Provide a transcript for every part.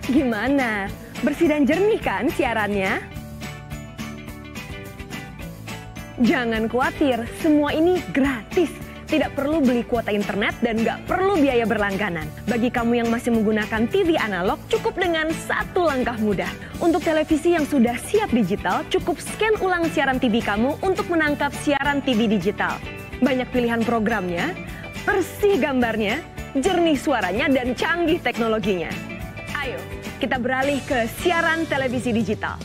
Gimana? Bersih dan jernih kan siarannya? Jangan khawatir, semua ini gratis. Tidak perlu beli kuota internet dan nggak perlu biaya berlangganan. Bagi kamu yang masih menggunakan TV analog, cukup dengan satu langkah mudah. Untuk televisi yang sudah siap digital, cukup scan ulang siaran TV kamu untuk menangkap siaran TV digital. Banyak pilihan programnya, bersih gambarnya, jernih suaranya, dan canggih teknologinya. Ayo, kita beralih ke siaran televisi digital.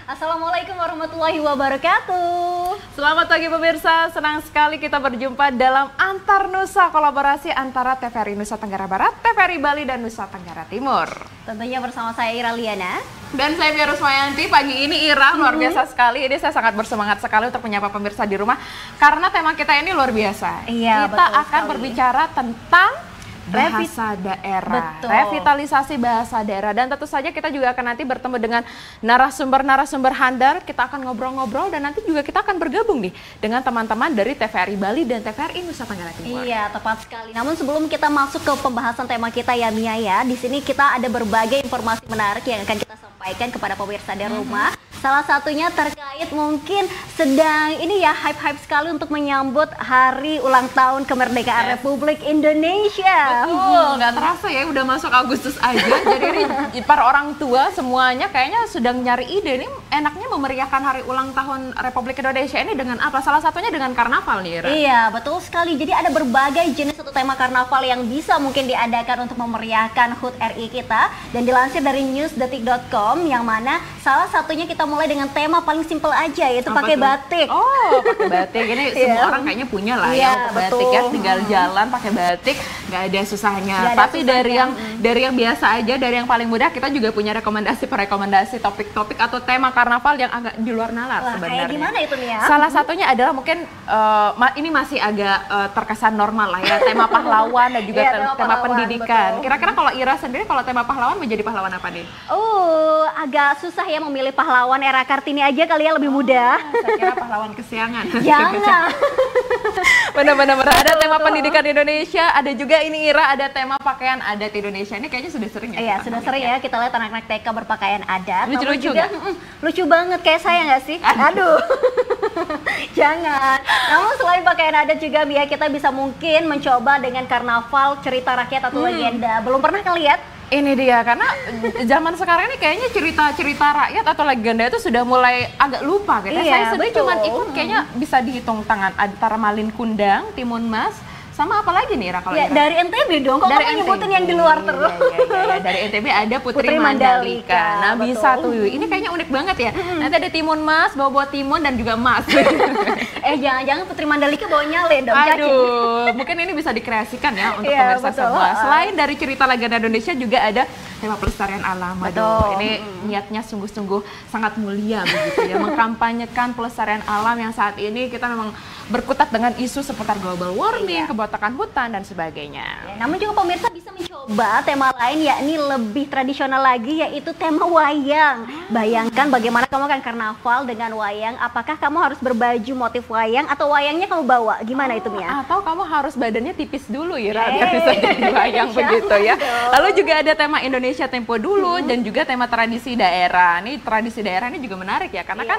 Assalamualaikum warahmatullahi wabarakatuh. Selamat pagi pemirsa, senang sekali kita berjumpa dalam Antar Nusa, kolaborasi antara TVRI Nusa Tenggara Barat, TVRI Bali, dan Nusa Tenggara Timur. Tentunya bersama saya Ira Liana. Dan saya Via Rusmayanti. Pagi ini Ira luar biasa sekali, ini saya sangat bersemangat sekali untuk menyapa pemirsa di rumah. Karena tema kita ini luar biasa. Iya, kita akan berbicara tentang bahasa daerah, revitalisasi bahasa daerah, dan tentu saja kita juga akan nanti bertemu dengan narasumber-narasumber handal. Kita akan ngobrol-ngobrol dan nanti juga kita akan bergabung nih dengan teman-teman dari TVRI Bali dan TVRI Nusa Tenggara Timur. Iya, tepat sekali. Namun sebelum kita masuk ke pembahasan tema kita ya Mia ya, di sini kita ada berbagai informasi menarik yang akan kita sampaikan kepada pemirsa di rumah. Salah satunya terkait mungkin sedang ini ya hype-hype sekali untuk menyambut hari ulang tahun kemerdekaan Republik Indonesia. Betul, nggak terasa ya udah masuk Agustus aja. Jadi ini para orang tua semuanya kayaknya sedang nyari ide nih enaknya memeriahkan hari ulang tahun Republik Indonesia ini dengan apa? Salah satunya dengan karnaval nih, Ira. Iya, betul sekali. Jadi ada berbagai jenis atau tema karnaval yang bisa mungkin diadakan untuk memeriahkan HUT RI kita. Dan dilansir dari newsdetik.com yang mana salah satunya kita mulai dengan tema paling simpel aja, yaitu pakai batik. Oh, pakai batik. Ini semua orang kayaknya punya lah ya batik ya, tinggal jalan pakai batik, nggak ada susahnya. Tapi dari yang biasa aja, dari yang paling mudah, kita juga punya rekomendasi topik-topik atau tema karnaval yang agak di luar nalar sebenarnya. Kayak gimana itu nih ya? Salah satunya adalah mungkin ini masih agak terkesan normal lah ya, tema pahlawan dan juga tema pendidikan. Kira-kira kalau Ira sendiri kalau tema pahlawan menjadi pahlawan apa nih? Agak susah ya memilih pahlawan. Era Kartini aja kali ya lebih mudah. Saya kira pahlawan kesiangan. Jangan. Benar-benar ada tema pendidikan Indonesia, ada juga ini Ira ada tema pakaian adat Indonesia. Ini kayaknya sudah sering ya? Iya, sudah sering ya kita lihat anak-anak TK berpakaian adat. Lucu-lucu juga, lucu banget kayak saya nggak sih? Aduh. Jangan. Namun selain pakaian adat juga Mia, kita bisa mungkin mencoba dengan karnaval cerita rakyat atau legenda. Belum pernah lihat? Ini dia, karena zaman sekarang ini kayaknya cerita-cerita rakyat atau legenda itu sudah mulai agak lupa gitu. Iya, Saya sendiri cuma ikut kayaknya bisa dihitung tangan antara Malin Kundang, Timun Mas, sama apa lagi nih Ira kalau ya, dari NTB dong, kok kamu nyebutin yang di luar terus? Iya, dari NTB ada Putri Mandalika. Nah bisa tuh, ini kayaknya unik banget ya. Nanti ada Timun Mas, bawa timun dan juga emas. Jangan-jangan Putri Mandalika bawa nyale dong. Aduh, mungkin ini bisa dikreasikan ya untuk pemirsa semua. Selain dari cerita legenda Indonesia juga ada tema pelestarian alam. Aduh, ini niatnya sungguh-sungguh sangat mulia begitu ya, mengkampanyekan pelestarian alam yang saat ini kita memang berkutat dengan isu seputar global warming, kebakaran hutan dan sebagainya. Namun juga pemirsa bisa mencoba tema lain yakni lebih tradisional lagi, yaitu tema wayang. Bayangkan bagaimana kamu akan karnaval dengan wayang. Apakah kamu harus berbaju motif wayang atau wayangnya kamu bawa? Gimana itu Mia? Atau kamu harus badannya tipis dulu ya, biar bisa jadi wayang begitu ya. Lalu juga ada tema Indonesia Tempo Dulu dan juga tema tradisi daerah. Nih tradisi daerah ini juga menarik ya, karena kan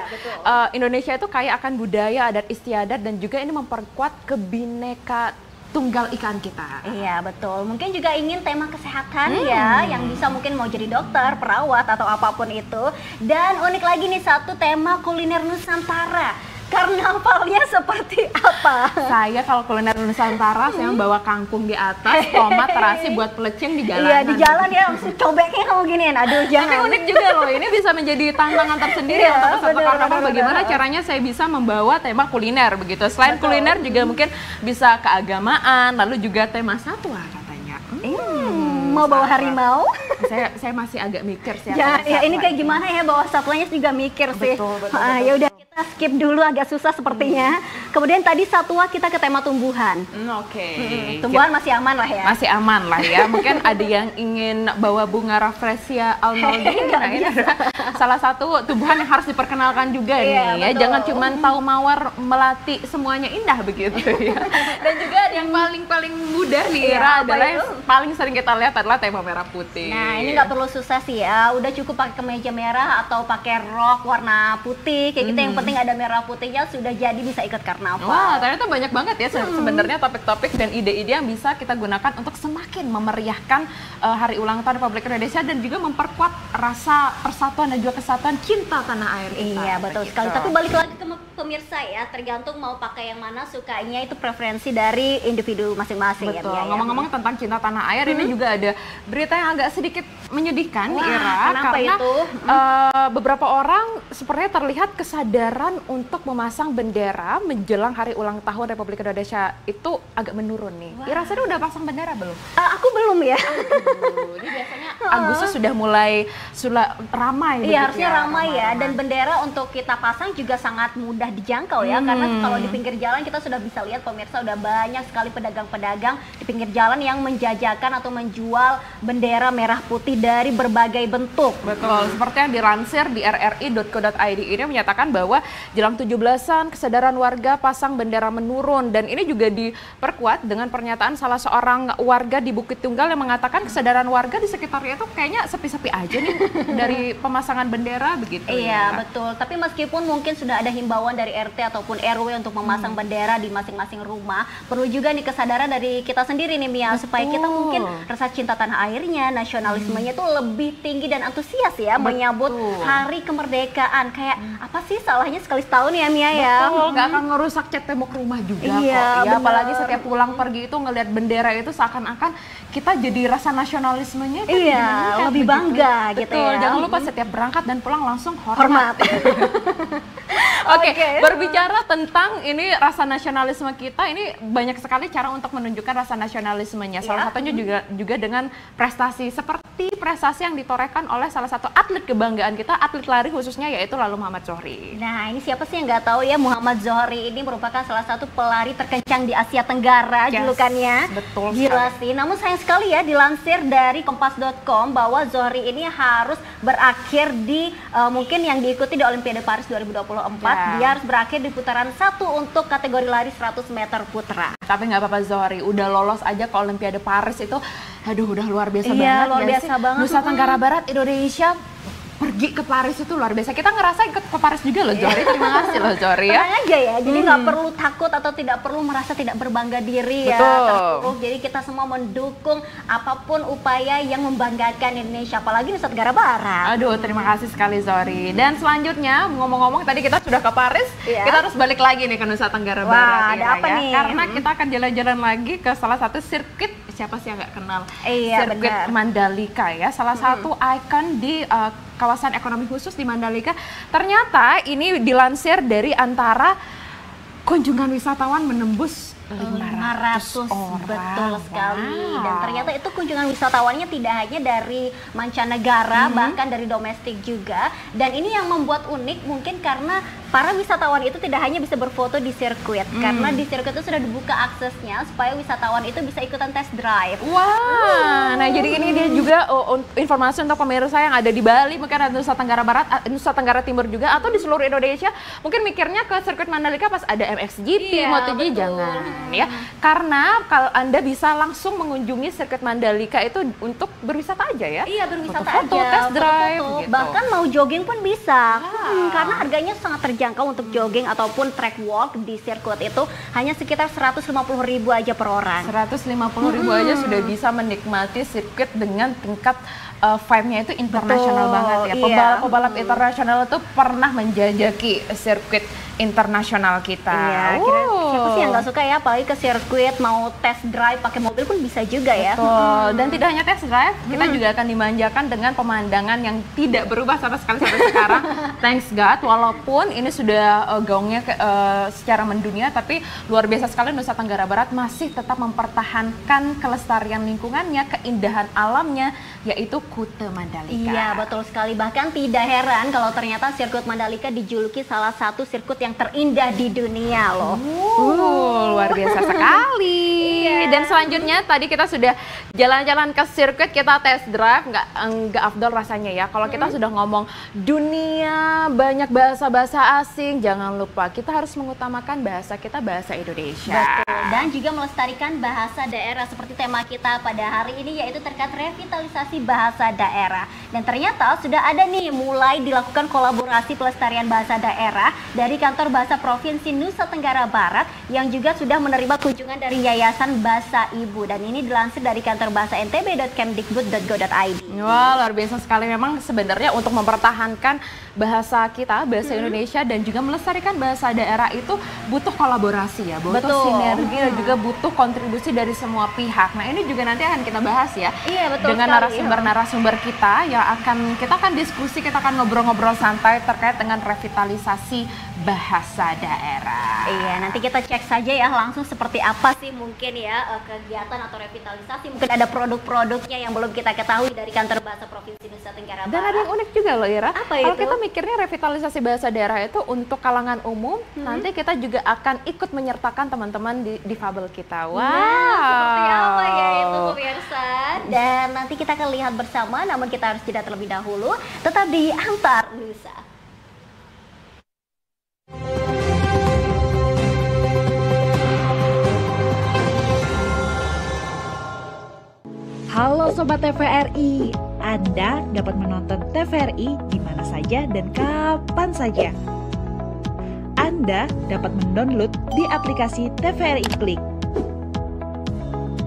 Indonesia itu kaya akan budaya, adat istiadat dan juga ini memperkuat kebineka tunggal ikan kita. Iya betul. Mungkin juga ingin tema kesehatan ya, yang bisa mungkin mau jadi dokter, perawat atau apapun itu. Dan unik lagi nih satu tema kuliner Nusantara. Karnavalnya seperti apa? Saya kalau kuliner Nusantara saya bawa kangkung di atas, tomat, terasi buat pelecing di jalanan. Iya di jalan ya, langsung cobeknya kamu giniin. Aduh jangan. Tapi unik juga loh, ini bisa menjadi tantangan tersendiri untuk peserta karnaval. Bagaimana caranya saya bisa membawa tema kuliner begitu. Selain kuliner juga mungkin bisa keagamaan, lalu juga tema satwa katanya. Mau bawa harimau? Saya masih agak mikir sih. Ya ini kayak gimana ya, bawa satwanya juga mikir sih. Betul. Ya udah kita skip dulu, agak susah sepertinya. Kemudian tadi satwa kita ke tema tumbuhan. Tumbuhan masih aman lah ya. Masih aman lah ya. Mungkin ada yang ingin bawa bunga Rafflesia alnaldi. Nah, ini salah satu tumbuhan yang harus diperkenalkan juga nih ya. Jangan cuma tahu mawar melati semuanya indah begitu ya. Dan juga ada yang paling mudah nih Ira adalah yang paling sering kita lihat adalah tema merah putih. Nah ini nggak perlu susah sih ya, udah cukup pakai kemeja merah atau pakai rok warna putih kayak gitu. Yang penting ada merah putihnya, sudah jadi bisa ikut karnaval. Wah ternyata banyak banget ya sebenarnya topik-topik dan ide-ide yang bisa kita gunakan untuk semakin memeriahkan hari ulang tahun Republik Indonesia dan juga memperkuat rasa persatuan dan juga kesatuan cinta tanah air kita. Iya betul sekali. Tapi balik lagi ke pemirsa ya, tergantung mau pakai yang mana, sukanya itu preferensi dari individu masing-masing. Betul. Ngomong-ngomong tentang cinta tanah air, ini juga ada berita yang agak sedikit menyedihkan nih Ira, karena beberapa orang sepertinya terlihat kesadaran untuk memasang bendera menjelang hari ulang tahun Republik Indonesia itu agak menurun nih. Ira sendiri udah pasang bendera belum? Aku belum ya. Ini biasanya Agustus sudah mulai ramai. Iya harusnya ramai ya, dan bendera untuk kita pasang juga sangat mudah dijangkau ya, karena kalau di pinggir jalan kita sudah bisa lihat pemirsa udah banyak sekali pedagang-pedagang di pinggir jalan yang menjajakan atau menjual bendera merah putih dari berbagai bentuk. Betul, seperti yang dilansir di rri.co.id ini menyatakan bahwa jelang 17-an kesadaran warga pasang bendera menurun, dan ini juga diperkuat dengan pernyataan salah seorang warga di Bukit Tunggal yang mengatakan kesadaran warga di sekitarnya itu kayaknya sepi-sepi aja nih dari pemasangan bendera begitu. Iya, betul. Tapi meskipun mungkin sudah ada himbauan dari RT ataupun RW untuk memasang bendera di masing-masing rumah, perlu juga nih kesadaran dari kita sendiri nih Mia, supaya kita mungkin rasa cinta tanah airnya, nasionalismenya itu lebih tinggi dan antusias ya menyambut hari kemerdekaan. Kayak apa sih salahnya sekali setahun ya Mia ya? Betul, nggak akan ngerusak cat tembok rumah juga kok. Iya, Ya, apalagi setiap pulang pergi itu ngelihat bendera itu seakan-akan kita jadi rasa nasionalismenya itu lebih bangga gitu Betul, ya. jangan lupa setiap berangkat dan pulang langsung hormat. Oke, Oke. berbicara tentang ini rasa nasionalisme kita, ini banyak sekali cara untuk menunjukkan rasa nasionalismenya. Salah satunya juga dengan prestasi, seperti prestasi yang ditorehkan oleh salah satu atlet kebanggaan kita, atlet lari khususnya, yaitu Lalu Muhammad Zohri. Nah, ini siapa sih yang nggak tahu ya, Muhammad Zohri ini merupakan salah satu pelari terkencang di Asia Tenggara, julukannya. Betul Gila sih. Namun sayang sekali ya, dilansir dari kompas.com bahwa Zohri ini harus berakhir di mungkin yang diikuti di Olimpiade Paris 2024. Dia harus berakhir di putaran 1 untuk kategori lari 100 meter putra. Tapi nggak apa-apa Zohri, udah lolos aja ke Olimpiade Paris itu, aduh udah luar biasa banget. Iya, luar biasa banget. Nusa Tenggara Barat, Indonesia pergi ke Paris itu luar biasa. Kita ngerasa ikut ke Paris juga loh Zohri. Terima kasih loh Zohri ya. Tenang aja ya, jadi nggak perlu takut atau tidak perlu merasa tidak berbangga diri ya. Betul. Jadi kita semua mendukung apapun upaya yang membanggakan Indonesia, apalagi Nusa Tenggara Barat. Aduh, terima kasih sekali Zohri. Dan selanjutnya, ngomong-ngomong tadi kita sudah ke Paris, kita harus balik lagi nih ke Nusa Tenggara Barat. Ada apa nih? Karena kita akan jalan-jalan lagi ke salah satu sirkuit, siapa sih yang nggak kenal? Sirkuit benar. Mandalika ya, salah satu ikon di kawasan ekonomi khusus di Mandalika. Ternyata ini dilansir dari antara kunjungan wisatawan menembus 500 orang. Betul sekali. Dan ternyata itu kunjungan wisatawannya tidak hanya dari mancanegara, bahkan dari domestik juga. Dan ini yang membuat unik mungkin karena para wisatawan itu tidak hanya bisa berfoto di sirkuit, karena di sirkuit itu sudah dibuka aksesnya supaya wisatawan itu bisa ikutan test drive. Wah, nah jadi ini dia juga informasi untuk pemirsa yang ada di Bali, mungkin ada Nusa Tenggara Barat, Nusa Tenggara Timur juga, atau di seluruh Indonesia. Mungkin mikirnya ke sirkuit Mandalika pas ada MXGP, MotoGP, jangan ya. Karena kalau Anda bisa langsung mengunjungi sirkuit Mandalika itu untuk berwisata aja ya. Iya, berwisata foto-foto, aja, test drive, foto-foto. gitu. Bahkan mau jogging pun bisa. Karena harganya sangat terjangkau untuk jogging ataupun track walk di sirkuit itu hanya sekitar 150.000 aja per orang. 150.000 aja sudah bisa menikmati sirkuit dengan tingkat vibe-nya itu internasional banget ya. Pebalap-pebalap internasional itu pernah menjajaki sirkuit internasional kita. Iya, siapa sih yang nggak suka ya, apalagi ke sirkuit mau test drive pakai mobil pun bisa juga ya. Betul. Dan tidak hanya test drive, kita juga akan dimanjakan dengan pemandangan yang tidak berubah sama sekali sampai sekarang. Thanks God, walaupun ini sudah gaungnya secara mendunia, tapi luar biasa sekali Nusa Tenggara Barat masih tetap mempertahankan kelestarian lingkungannya, keindahan alamnya, yaitu Kuta Mandalika. Iya, betul sekali. Bahkan tidak heran kalau ternyata sirkuit Mandalika dijuluki salah satu sirkuit yang terindah di dunia loh. Luar biasa sekali. Dan selanjutnya tadi kita sudah jalan-jalan ke sirkuit, kita test drive, nggak afdol rasanya ya. Kalau kita sudah ngomong dunia, banyak bahasa-bahasa asing, jangan lupa kita harus mengutamakan bahasa kita, bahasa Indonesia. Betul. Dan juga melestarikan bahasa daerah seperti tema kita pada hari ini, yaitu terkait revitalisasi bahasa daerah. Dan ternyata sudah ada nih mulai dilakukan kolaborasi pelestarian bahasa daerah dari Kantor Bahasa Provinsi Nusa Tenggara Barat yang juga sudah menerima kunjungan dari Yayasan Bahasa Ibu, dan ini dilansir dari kantor bahasa ntb.kemdikbud.go.id. Wah, luar biasa sekali. Memang sebenarnya untuk mempertahankan bahasa kita, bahasa Indonesia, dan juga melestarikan bahasa daerah itu butuh kolaborasi ya, butuh sinergi dan juga butuh kontribusi dari semua pihak. Nah, ini juga nanti akan kita bahas ya. Iya, betul dengan narasumber-narasumber kita yang kita akan diskusi, kita akan ngobrol-ngobrol santai terkait dengan revitalisasi bahasa daerah. Iya, nanti kita cek saja ya langsung seperti apa sih mungkin ya kegiatan atau revitalisasi. Mungkin ada produk-produknya yang belum kita ketahui dari Kantor Bahasa Provinsi Nusa Tenggara Barat. Dan ada yang unik juga loh Ira. Apa Kalau itu? kita mikirnya revitalisasi bahasa daerah itu untuk kalangan umum, nanti kita juga akan ikut menyertakan teman-teman difabel kita. Wow. Nah, seperti apa ya itu pemirsa? Dan nanti kita akan lihat bersama, namun kita harus jeda terlebih dahulu. Tetap di Antar Nusa. Halo Sobat TVRI, Anda dapat menonton TVRI di mana saja dan kapan saja. Anda dapat mendownload di aplikasi TVRI Klik.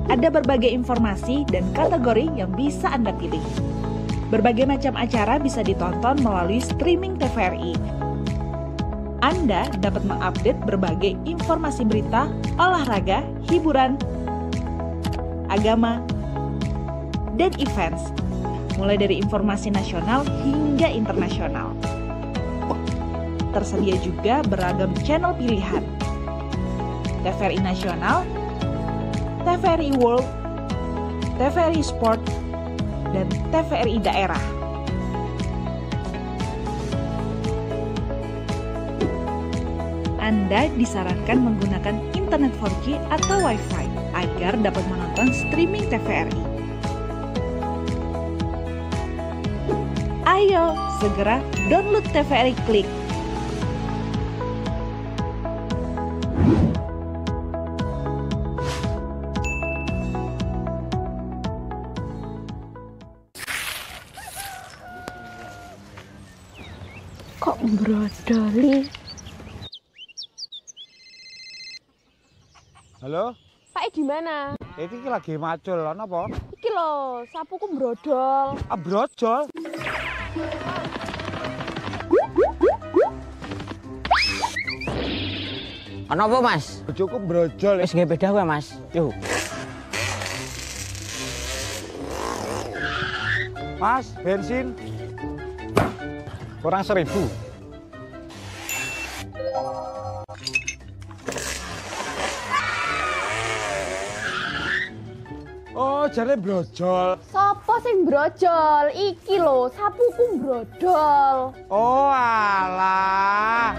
Ada berbagai informasi dan kategori yang bisa Anda pilih. Berbagai macam acara bisa ditonton melalui streaming TVRI. Anda dapat mengupdate berbagai informasi berita, olahraga, hiburan, agama, dan events, mulai dari informasi nasional hingga internasional. Tersedia juga beragam channel pilihan, TVRI Nasional, TVRI World, TVRI Sport, dan TVRI Daerah. Anda disarankan menggunakan internet 4G atau Wi-Fi agar dapat menonton streaming TVRI. Ayo, segera download TVRI Klik. Kok brodoli? Halo? Pak di mana? Iki lagi macul, ana apa? Iki lho, sapuku brodol. Ah, brojol. Ana apa, Mas? Bojoku brojol. Wis nggih beda kowe, Mas. Yuk. Mas, bensin. Kurang 1.000. Oh, jare brojol. Sopo sing brojol? Iki lho, sapuku brodol. Oh, alah.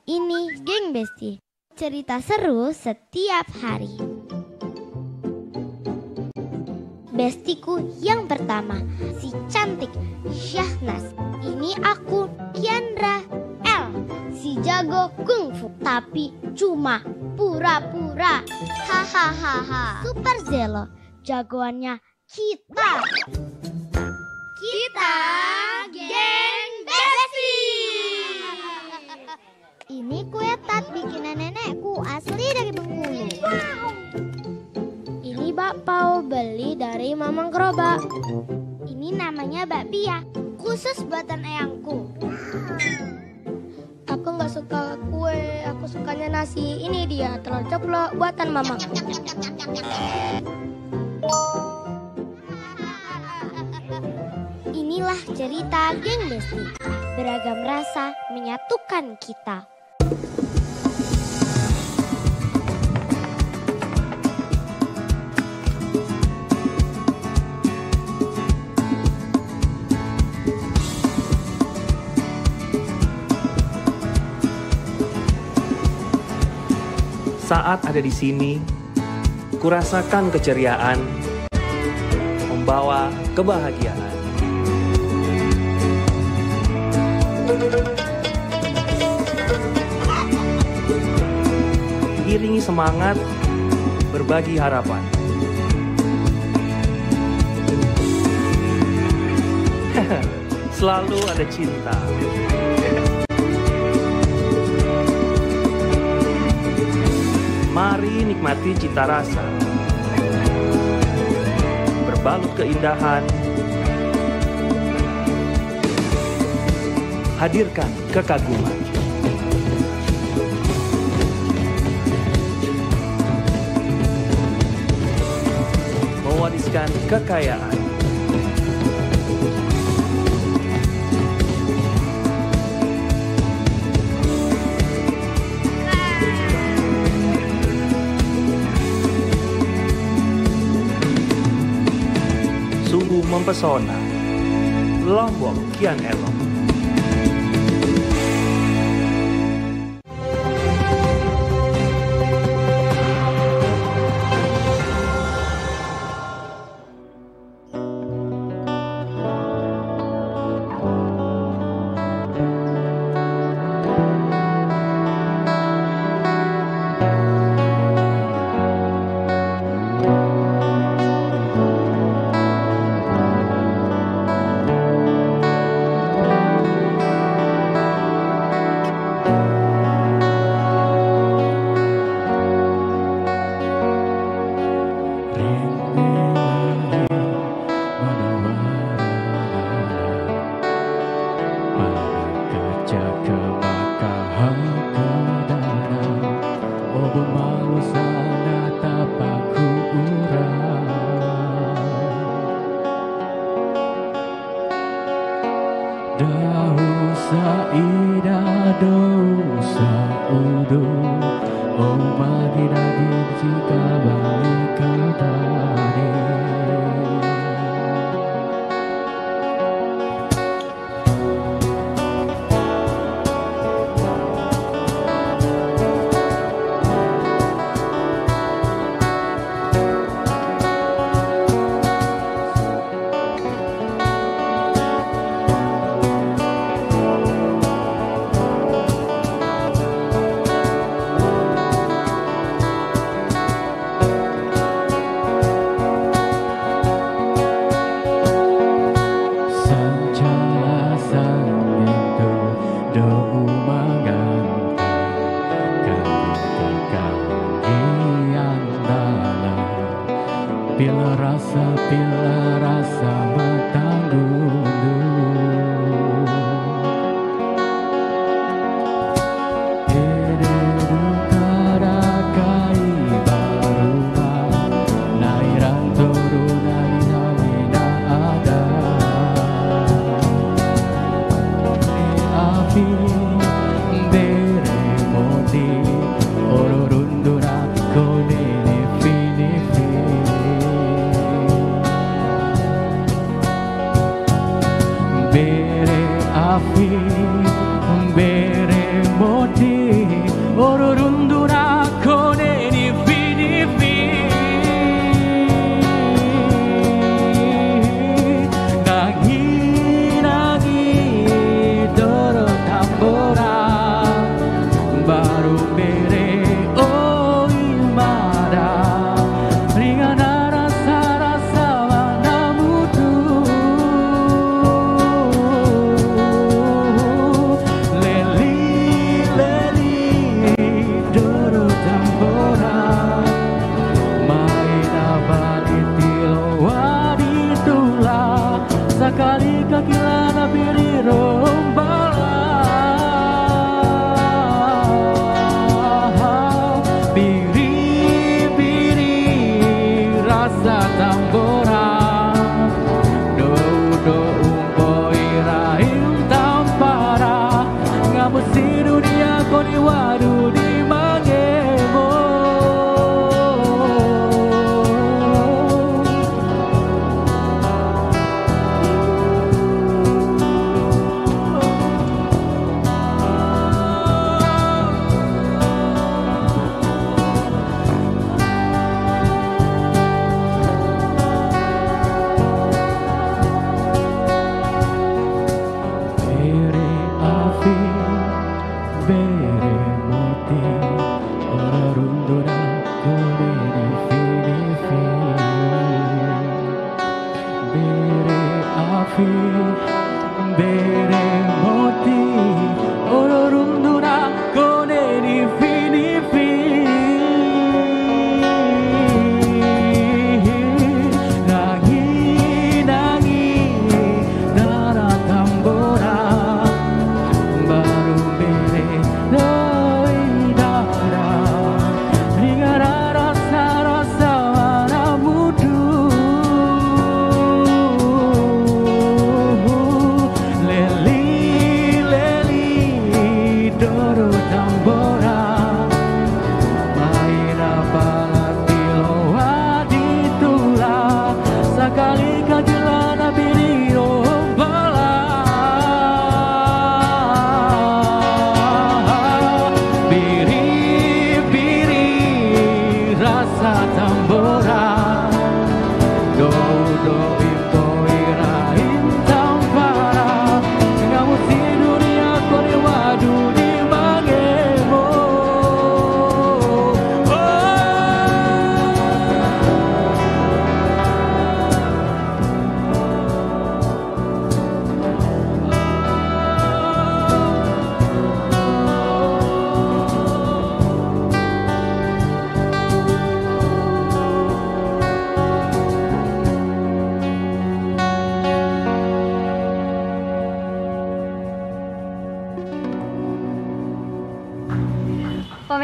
Ini Geng Besti, cerita seru setiap hari. Bestiku yang pertama, si cantik Syahnas. Ini aku Kiandra L, si jago kungfu, tapi cuma pura-pura. Hahaha. Super Zelo, jagoannya kita. Kita Geng Besti. Ini kue tat bikinan nenekku, asli dari Bengkulu. Ini bakpao beli dari Mamang Gerobak. Ini namanya bakpia, khusus buatan eyangku. Aku nggak suka kue, aku sukanya nasi. Ini dia telur ceplok buatan Mamang. Inilah cerita Geng Besti. Beragam rasa menyatukan kita. Saat ada di sini, kurasakan keceriaan, membawa kebahagiaan. Diiringi semangat, berbagi harapan. Selalu ada cinta. Mari nikmati cita rasa, berbalut keindahan, hadirkan kekaguman. kekayaan. Sungguh mempesona, Lombok kian elok.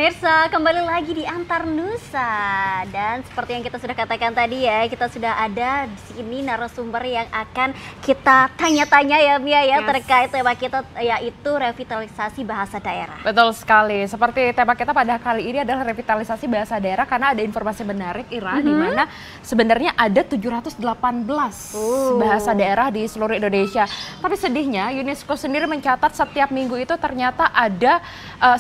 Pemirsa, kembali lagi di Antar Nusa. Dan seperti yang kita sudah katakan tadi ya, kita sudah ada di sini narasumber yang akan kita tanya-tanya ya Mia ya, terkait tema kita yaitu revitalisasi bahasa daerah. Betul sekali. Seperti tema kita pada kali ini adalah revitalisasi bahasa daerah, karena ada informasi menarik Ira di mana sebenarnya ada 718 bahasa daerah di seluruh Indonesia. Tapi sedihnya UNESCO sendiri mencatat setiap minggu itu ternyata ada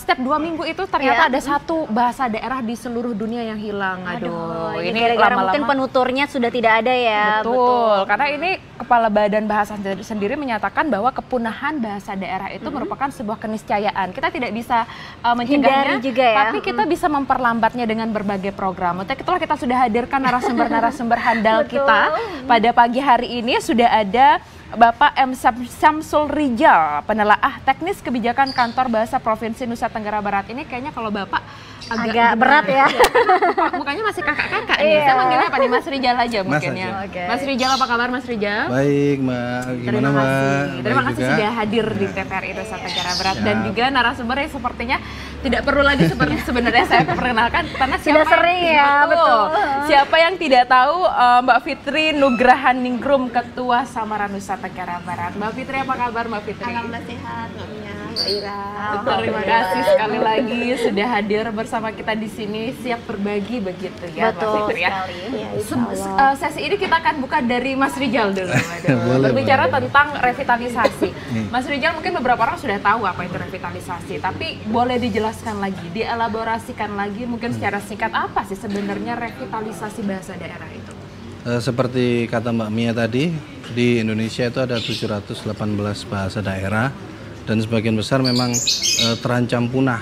setiap 2 minggu itu ternyata ada satu bahasa daerah di seluruh dunia yang hilang. Aduh, ini gara-gara lama-lama mungkin penuturnya sudah tidak ada ya. Betul, karena ini Kepala Badan Bahasa sendiri menyatakan bahwa kepunahan bahasa daerah itu merupakan sebuah keniscayaan. Kita tidak bisa mencegahnya, juga ya. tapi kita bisa memperlambatnya dengan berbagai program. Untuk itulah kita sudah hadirkan narasumber-narasumber handal kita pada pagi hari ini. Sudah ada Bapak M. Syamsul Rijal, penelaah teknis kebijakan Kantor Bahasa Provinsi Nusa Tenggara Barat. Ini kayaknya kalau Bapak agak berat ya. Mukanya masih kakak-kakak nih. Saya manggilnya apa nih? Mas Rijal aja mungkin ya. Mas Rijal, apa kabar Mas Rijal? Baik Mbak, gimana Mbak? Terima kasih sudah hadir di TVRI Nusa Tenggara Barat. Dan juga narasumber yang sepertinya tidak perlu lagi seperti sebenarnya saya perkenalkan, karena sudah sering ya, betul. Siapa yang tidak tahu Mbak Fitri Nugrahan Ningrum, Ketua Samara Nusa Tenggara Barat. Mbak Fitri, apa kabar Mbak Fitri? Alhamdulillah sehat, Mbak Mia, Mbak Ira. Terima kasih sekali lagi sudah hadir bersama kita di sini, siap berbagi begitu ya Mbak Fitri ya. Sesi ini kita akan buka dari Mas Rijal dulu. Berbicara tentang revitalisasi. Mas Rijal, mungkin beberapa orang sudah tahu apa itu revitalisasi, tapi boleh dijelaskan lagi, dielaborasikan lagi mungkin secara singkat apa sih sebenarnya revitalisasi bahasa daerah itu? Seperti kata Mbak Mia tadi, di Indonesia itu ada 718 bahasa daerah dan sebagian besar memang terancam punah.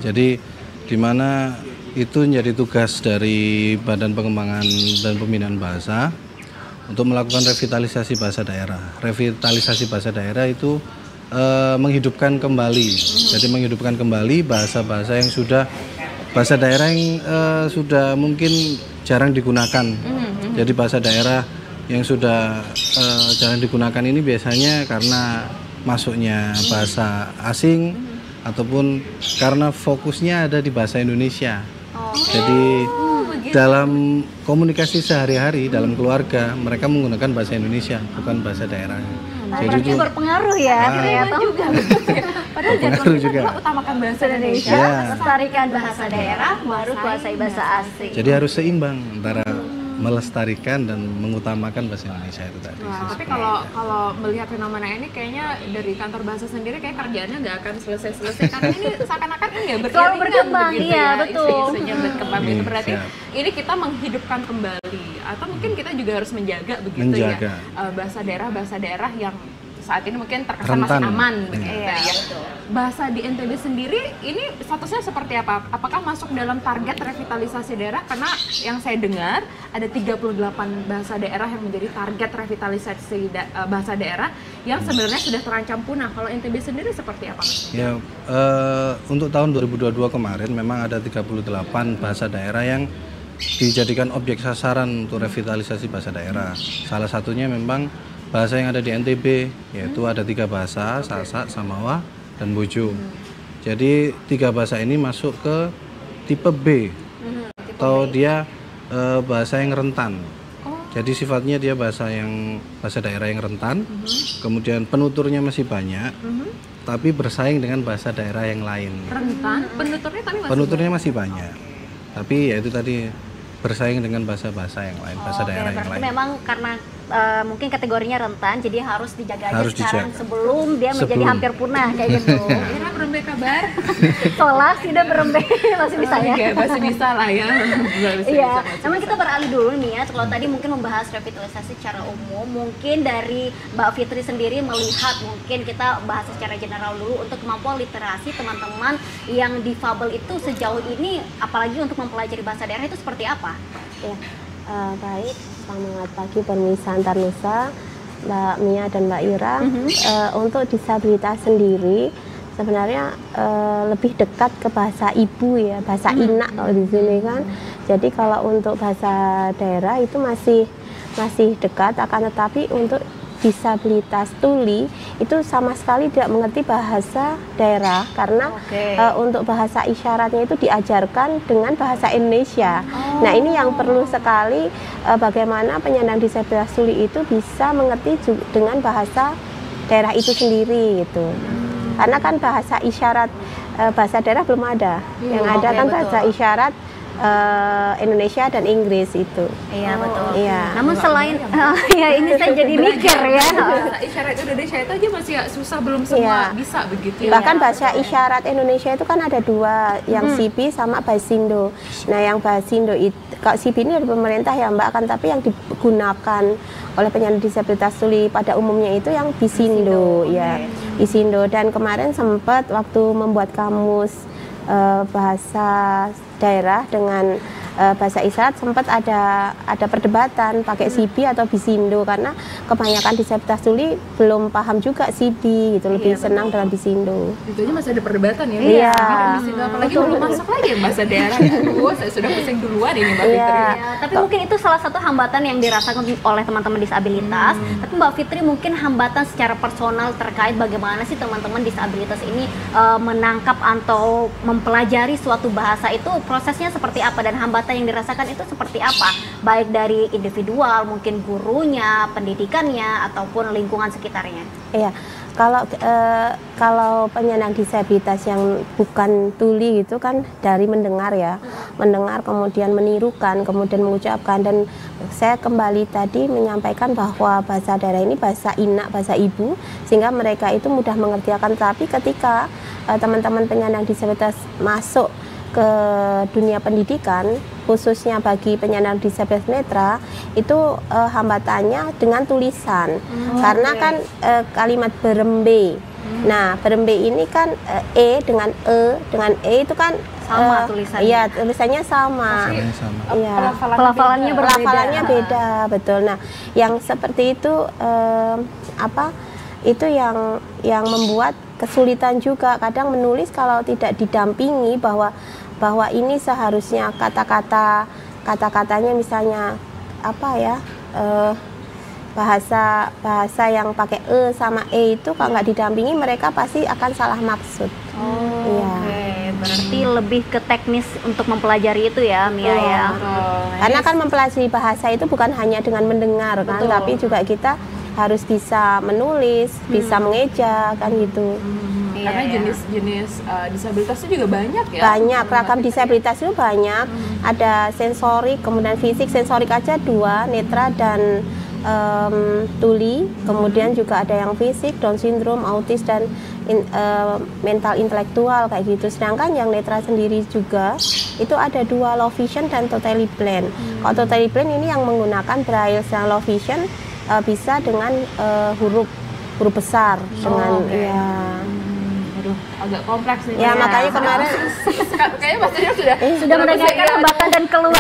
Jadi di mana itu menjadi tugas dari Badan Pengembangan dan Pembinaan Bahasa untuk melakukan revitalisasi bahasa daerah. Revitalisasi bahasa daerah itu menghidupkan kembali. Jadi menghidupkan kembali bahasa-bahasa yang sudah bahasa daerah yang sudah mungkin jarang digunakan. Jadi bahasa daerah yang sudah jarang digunakan ini biasanya karena masuknya bahasa asing ataupun karena fokusnya ada di bahasa Indonesia. Jadi dalam komunikasi sehari-hari dalam keluarga mereka menggunakan bahasa Indonesia, bukan bahasa daerah. Jadi itu berpengaruh ya ternyata juga. Padahal berpengaruh juga. Utamakan bahasa Indonesia, melestarikan bahasa daerah, baru kuasai bahasa asing. Jadi harus seimbang antara melestarikan dan mengutamakan bahasa Indonesia itu tadi. Tapi kalau melihat fenomena ini kayaknya dari kantor bahasa sendiri kayak kerjaannya nggak akan selesai karena ini seakan-akan ini ya berkembang, iya betul. Isu-isunya berkembang itu berarti ini kita menghidupkan kembali atau mungkin kita juga harus menjaga begitu ya bahasa daerah yang saat ini mungkin terkesan masih aman ya. Bahasa di NTB sendiri ini statusnya seperti apa? Apakah masuk dalam target revitalisasi daerah? Karena yang saya dengar ada 38 bahasa daerah yang menjadi target revitalisasi bahasa daerah yang sebenarnya sudah terancam punah. Kalau NTB sendiri seperti apa? Ya, untuk tahun 2022 kemarin memang ada 38 bahasa daerah yang dijadikan objek sasaran untuk revitalisasi bahasa daerah. Salah satunya memang bahasa yang ada di NTB, yaitu ada 3 bahasa, Sasak, Samawa, dan Bojo. Jadi 3 bahasa ini masuk ke tipe B, atau dia bahasa yang rentan. Jadi sifatnya dia bahasa daerah yang rentan, kemudian penuturnya masih banyak, tapi bersaing dengan bahasa daerah yang lain. Rentan, penuturnya masih banyak, tapi ya itu tadi bersaing dengan bahasa-bahasa yang lain, bahasa daerah yang lain. Memang karena mungkin kategorinya rentan, jadi harus dijaga aja sekarang sebelum dia menjadi hampir punah kayak gitu. Ira berembe kabar? Solas tidak berembe masih bisa ya? Masih bisa lah ya. Iya. Namun kita beralih dulu nih ya. Kalau tadi mungkin membahas revitalisasi secara umum, mungkin dari Mbak Fitri sendiri melihat mungkin kita bahas secara general dulu untuk kemampuan literasi teman-teman yang difabel itu sejauh ini, apalagi untuk mempelajari bahasa daerah itu seperti apa? Ya, baik. Selamat pagi pemirsa Antar Nusa, Mbak Mia dan Mbak Ira. Untuk disabilitas sendiri sebenarnya lebih dekat ke bahasa ibu ya, bahasa inak kalau di sini kan. Jadi kalau untuk bahasa daerah itu masih dekat, akan tetapi untuk disabilitas tuli itu sama sekali tidak mengerti bahasa daerah karena untuk bahasa isyaratnya itu diajarkan dengan bahasa Indonesia. Nah, ini yang perlu sekali bagaimana penyandang disabilitas tuli itu bisa mengerti dengan bahasa daerah itu sendiri gitu. Karena kan bahasa isyarat bahasa daerah belum ada. Yang ada kan bahasa isyarat Indonesia dan Inggris itu. Iya, betul. Iya. Namun selain ya ini saya jadi mikir ya. Bahasa isyarat Indonesia itu aja masih susah, belum semua bisa begitu. Bahkan bahasa isyarat Indonesia itu kan ada dua, yang Sibi sama Basindo. Nah, yang Basindo itu, kalau Sibi ini dari pemerintah ya Mbak, kan tapi yang digunakan oleh penyandang disabilitas tuli pada umumnya itu yang Bisindo, ya. Bisindo. Dan kemarin sempat waktu membuat kamus bahasa daerah dengan bahasa isyarat sempat ada perdebatan pakai Sibi atau Bisindo karena kebanyakan disabilitas tuli belum paham juga Sibi gitu, lebih senang dengan Bisindo. Itu aja masih ada perdebatan ya. Iya. Bisindo apalagi belum masuk lagi yang bahasa daerah. Saya sudah pusing duluan ini Mbak Fitri. Ya, tapi mungkin itu salah satu hambatan yang dirasakan oleh teman-teman disabilitas. Tapi Mbak Fitri mungkin hambatan secara personal terkait bagaimana sih teman-teman disabilitas ini menangkap atau mempelajari suatu bahasa itu prosesnya seperti apa dan hambatan yang dirasakan itu seperti apa, baik dari individual, mungkin gurunya, pendidikannya, ataupun lingkungan sekitarnya. Iya, kalau penyandang disabilitas yang bukan tuli itu kan dari mendengar ya, mendengar kemudian menirukan, kemudian mengucapkan, dan saya kembali tadi menyampaikan bahwa bahasa daerah ini bahasa inak, bahasa ibu, sehingga mereka itu mudah mengerti. Tapi ketika teman-teman penyandang disabilitas masuk ke dunia pendidikan, khususnya bagi penyandang disabilitas netra, itu hambatannya dengan tulisan. Karena kan kalimat berembe. Nah, berembe ini kan E dengan itu kan sama tulisannya. Iya, tulisannya sama. Iya. Pelafalannya beda, betul. Nah, yang seperti itu itu yang membuat kesulitan juga kadang menulis kalau tidak didampingi bahwa ini seharusnya kata-katanya misalnya bahasa yang pakai sama itu kalau nggak didampingi mereka pasti akan salah maksud. Berarti lebih ke teknis untuk mempelajari itu ya, Mia ya. Karena kan mempelajari bahasa itu bukan hanya dengan mendengar kan, tapi juga kita harus bisa menulis, bisa mengeja kan gitu. Karena jenis-jenis disabilitasnya juga banyak ya. Banyak, ragam disabilitas itu banyak. Ada sensorik, kemudian fisik. Sensorik aja 2, netra dan tuli. Kemudian juga ada yang fisik, Down syndrome, autis, dan mental intelektual kayak gitu. Sedangkan yang netra sendiri juga itu ada 2, low vision dan totally blind. Kalau totally blind ini yang menggunakan braille, sedangkan low vision bisa dengan huruf besar dengan agak kompleks nih. Ya, makanya kemarin kayaknya pastinya sudah mendengarkan hambatan dan keluhan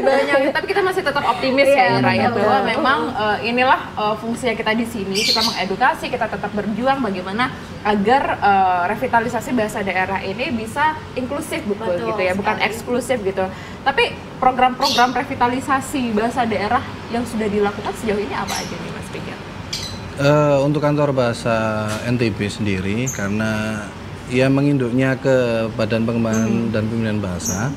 banyak, tapi kita masih tetap optimis ya Ira, bahwa memang inilah fungsi kita di sini, kita mengedukasi, kita tetap berjuang bagaimana agar revitalisasi bahasa daerah ini bisa inklusif gitu ya, bukan eksklusif gitu. Tapi program-program revitalisasi bahasa daerah yang sudah dilakukan sejauh ini apa aja nih Mas Pikir? Untuk kantor bahasa NTB sendiri, karena ia menginduknya ke Badan Pengembangan dan Pembinaan Bahasa,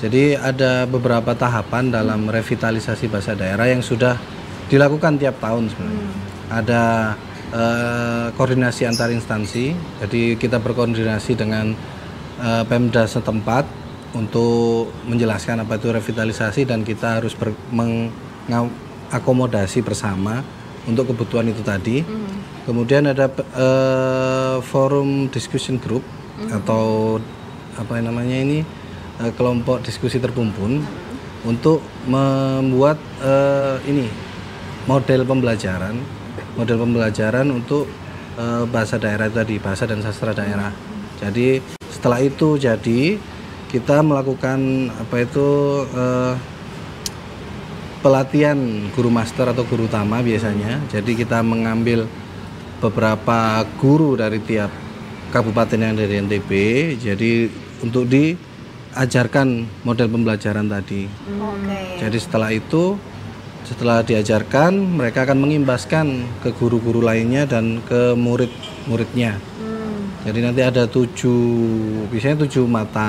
jadi ada beberapa tahapan dalam revitalisasi bahasa daerah yang sudah dilakukan tiap tahun sebenarnya. Ada koordinasi antar instansi, jadi kita berkoordinasi dengan Pemda setempat untuk menjelaskan apa itu revitalisasi, dan kita harus mengakomodasi bersama untuk kebutuhan itu tadi. Kemudian ada forum discussion group atau apa namanya ini, kelompok diskusi terkumpul untuk membuat model pembelajaran untuk bahasa daerah tadi, bahasa dan sastra daerah. Jadi setelah itu kita melakukan pelatihan guru master atau guru utama biasanya. Jadi kita mengambil beberapa guru dari tiap kabupaten yang dari NTB, jadi untuk diajarkan model pembelajaran tadi. Jadi setelah itu Setelah diajarkan, mereka akan mengimbaskan ke guru-guru lainnya dan ke murid-muridnya. Jadi nanti ada biasanya 7 mata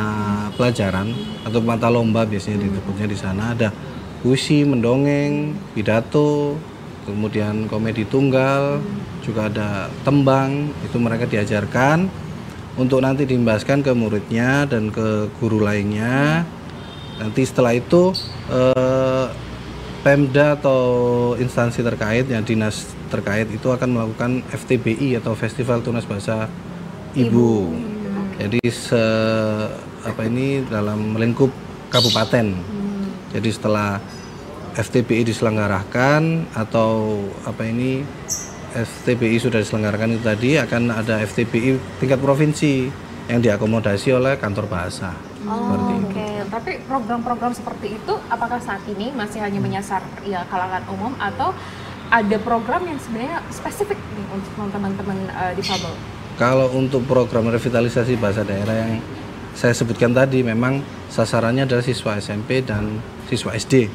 pelajaran atau mata lomba biasanya disebutnya di sana. Ada puisi, mendongeng, pidato, kemudian komedi tunggal, juga ada tembang. Itu mereka diajarkan untuk nanti diimbaskan ke muridnya dan ke guru lainnya. Nanti setelah itu Pemda atau instansi terkait, yang dinas terkait itu akan melakukan FTBI atau Festival Tunas Bahasa Ibu. Jadi dalam lingkup kabupaten. Jadi setelah FTBI diselenggarakan atau FTBI sudah diselenggarakan itu tadi, akan ada FTBI tingkat provinsi yang diakomodasi oleh kantor bahasa. Tapi program-program seperti itu apakah saat ini masih hanya menyasar kalangan umum atau ada program yang sebenarnya spesifik nih untuk teman-teman difabel? Kalau untuk program revitalisasi bahasa daerah yang saya sebutkan tadi, memang sasarannya adalah siswa SMP dan siswa SD.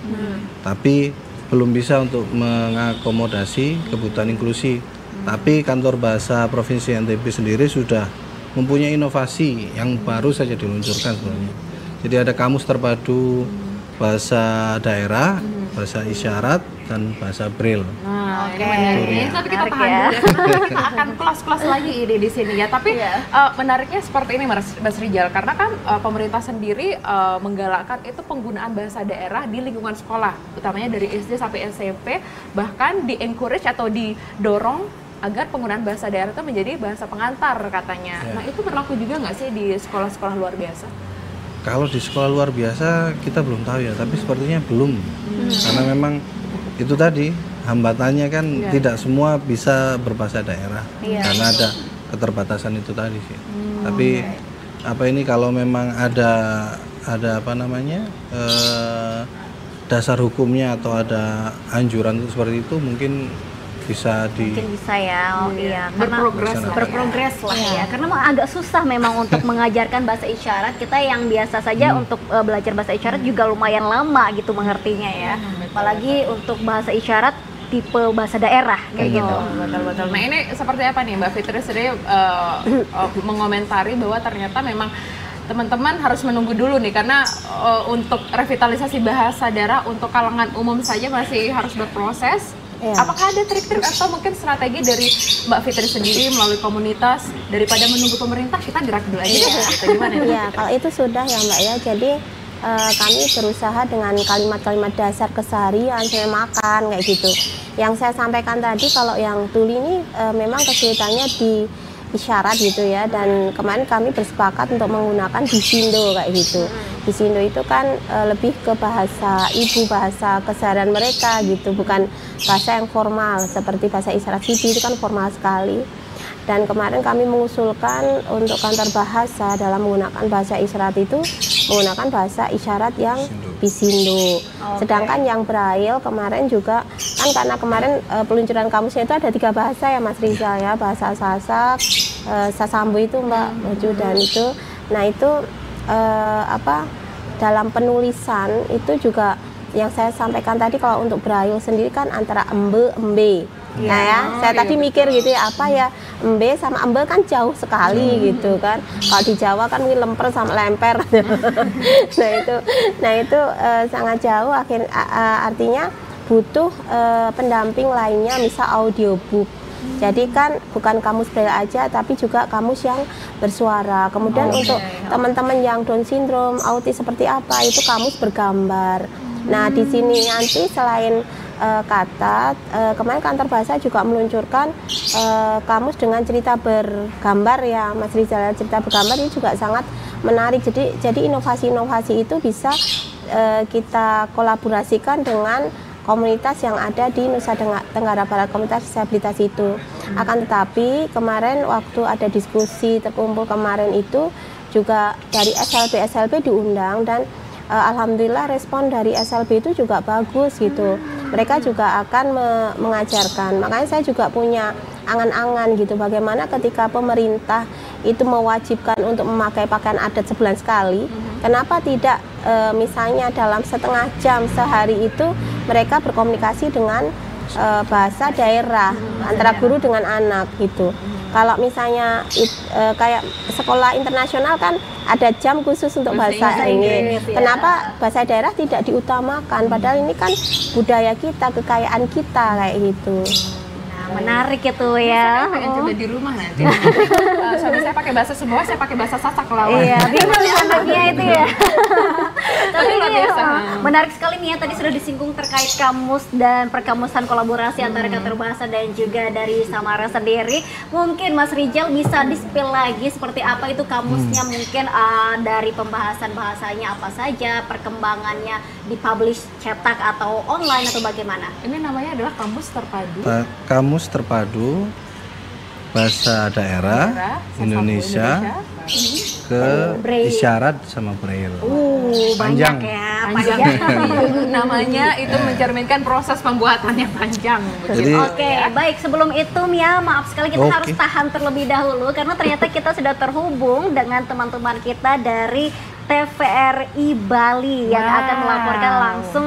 Tapi belum bisa untuk mengakomodasi kebutuhan inklusi. Tapi kantor bahasa Provinsi NTB sendiri sudah mempunyai inovasi yang baru saja diluncurkan sebenarnya. Jadi ada kamus terpadu bahasa daerah, bahasa isyarat, dan bahasa braille. Nah, ini tapi kita tahan dulu ya, karena kita akan kelas-kelas lagi ini di sini ya. Tapi menariknya seperti ini Mas Rijal, karena kan pemerintah sendiri menggalakkan itu penggunaan bahasa daerah di lingkungan sekolah, utamanya dari SD sampai SMP, bahkan di-encourage atau didorong agar penggunaan bahasa daerah itu menjadi bahasa pengantar katanya. Nah, itu berlaku juga nggak sih di sekolah-sekolah luar biasa? Kalau di sekolah luar biasa kita belum tahu ya, tapi sepertinya belum. Karena memang itu tadi hambatannya kan tidak semua bisa berbahasa daerah. Karena ada keterbatasan itu tadi sih. Tapi kalau memang ada dasar hukumnya atau ada anjuran seperti itu, mungkin bisa ya, karena berprogres lah ya. Karena agak susah memang untuk mengajarkan bahasa isyarat. Kita yang biasa saja untuk belajar bahasa isyarat juga lumayan lama gitu mengertinya ya. Apalagi untuk bahasa isyarat tipe bahasa daerah kayak gitu. Betul. Nah, ini seperti apa nih Mbak Fitri sendiri mengomentari bahwa ternyata memang teman-teman harus menunggu dulu nih, karena untuk revitalisasi bahasa daerah untuk kalangan umum saja masih harus berproses. Apakah ada trik-trik atau mungkin strategi dari Mbak Fitri sendiri melalui komunitas, daripada menunggu pemerintah kita gerak dulu aja gitu, gimana? Iya, kalau itu sudah ya Mbak ya. Jadi kami berusaha dengan kalimat-kalimat dasar keseharian, saya makan kayak gitu. Yang saya sampaikan tadi, kalau yang tuli ini memang kesulitannya di isyarat gitu ya, dan kemarin kami bersepakat untuk menggunakan bisindo kayak gitu. Bisindo itu kan lebih ke bahasa ibu, bahasa keseharian mereka gitu, bukan bahasa yang formal seperti bahasa isyarat sipil, itu kan formal sekali. Dan kemarin kami mengusulkan untuk kantor bahasa dalam menggunakan bahasa isyarat itu menggunakan bahasa isyarat yang bisindo. Sedangkan yang braille kemarin juga kan, karena kemarin peluncuran kamusnya itu ada 3 bahasa ya Mas Rizal ya, bahasa Sasak, Sasambo itu Mbak Baju, dan itu. Nah itu dalam penulisan itu juga yang saya sampaikan tadi, kalau untuk braille sendiri kan antara embe. Nah ya, saya tadi mikir gitu ya, apa ya embe sama embe kan jauh sekali gitu kan. Kalau di Jawa kan mungkin lemper sama lemper. nah itu sangat jauh. Artinya butuh pendamping lainnya, misal audiobook. Jadi kan bukan kamus braille aja, tapi juga kamus yang bersuara. Kemudian untuk teman-teman yang Down syndrome, autis seperti apa, itu kamus bergambar. Nah di sini nanti selain kata, kemarin kantor bahasa juga meluncurkan kamus dengan cerita bergambar ya Mas Rizal. Cerita bergambar ini juga sangat menarik. Jadi inovasi-inovasi itu bisa kita kolaborasikan dengan komunitas yang ada di Nusa Tenggara Barat, komunitas disabilitas itu. Akan tetapi kemarin waktu ada diskusi terkumpul kemarin itu juga dari SLB diundang, dan alhamdulillah respon dari SLB itu juga bagus gitu. Mereka juga akan mengajarkan. Makanya saya juga punya angan-angan gitu, bagaimana ketika pemerintah itu mewajibkan untuk memakai pakaian adat sebulan sekali, kenapa tidak misalnya dalam setengah jam sehari itu mereka berkomunikasi dengan bahasa daerah antara guru dengan anak gitu. Kalau misalnya kayak sekolah internasional kan ada jam khusus untuk bahasa Inggris. Kenapa bahasa daerah tidak diutamakan? Padahal ini kan budaya kita, kekayaan kita kayak gitu. Menarik itu ya. Saya pengen coba di rumah nanti. Suami saya pakai bahasa Sumbawa, saya pakai bahasa Sasak lawan. Iya, bingung anaknya itu ya. Tapi luar biasa. Menarik sekali nih ya, tadi sudah disinggung terkait kamus dan perkamusan kolaborasi antara kantor bahasa dan juga dari Samara sendiri. Mungkin Mas Rijal bisa di-spill lagi seperti apa itu kamusnya, mungkin dari pembahasan bahasanya apa saja, perkembangannya dipublish cetak atau online atau bagaimana? Ini namanya adalah kamus terpadu. Kamus terpadu bahasa daerah Indonesia ke isyarat sama braille. Panjang ya, panjang. Namanya itu mencerminkan proses pembuatannya panjang. Jadi, Oke, baik, sebelum itu Mia, maaf sekali kita harus tahan terlebih dahulu karena ternyata kita sudah terhubung dengan teman-teman kita dari TVRI Bali yang akan melaporkan langsung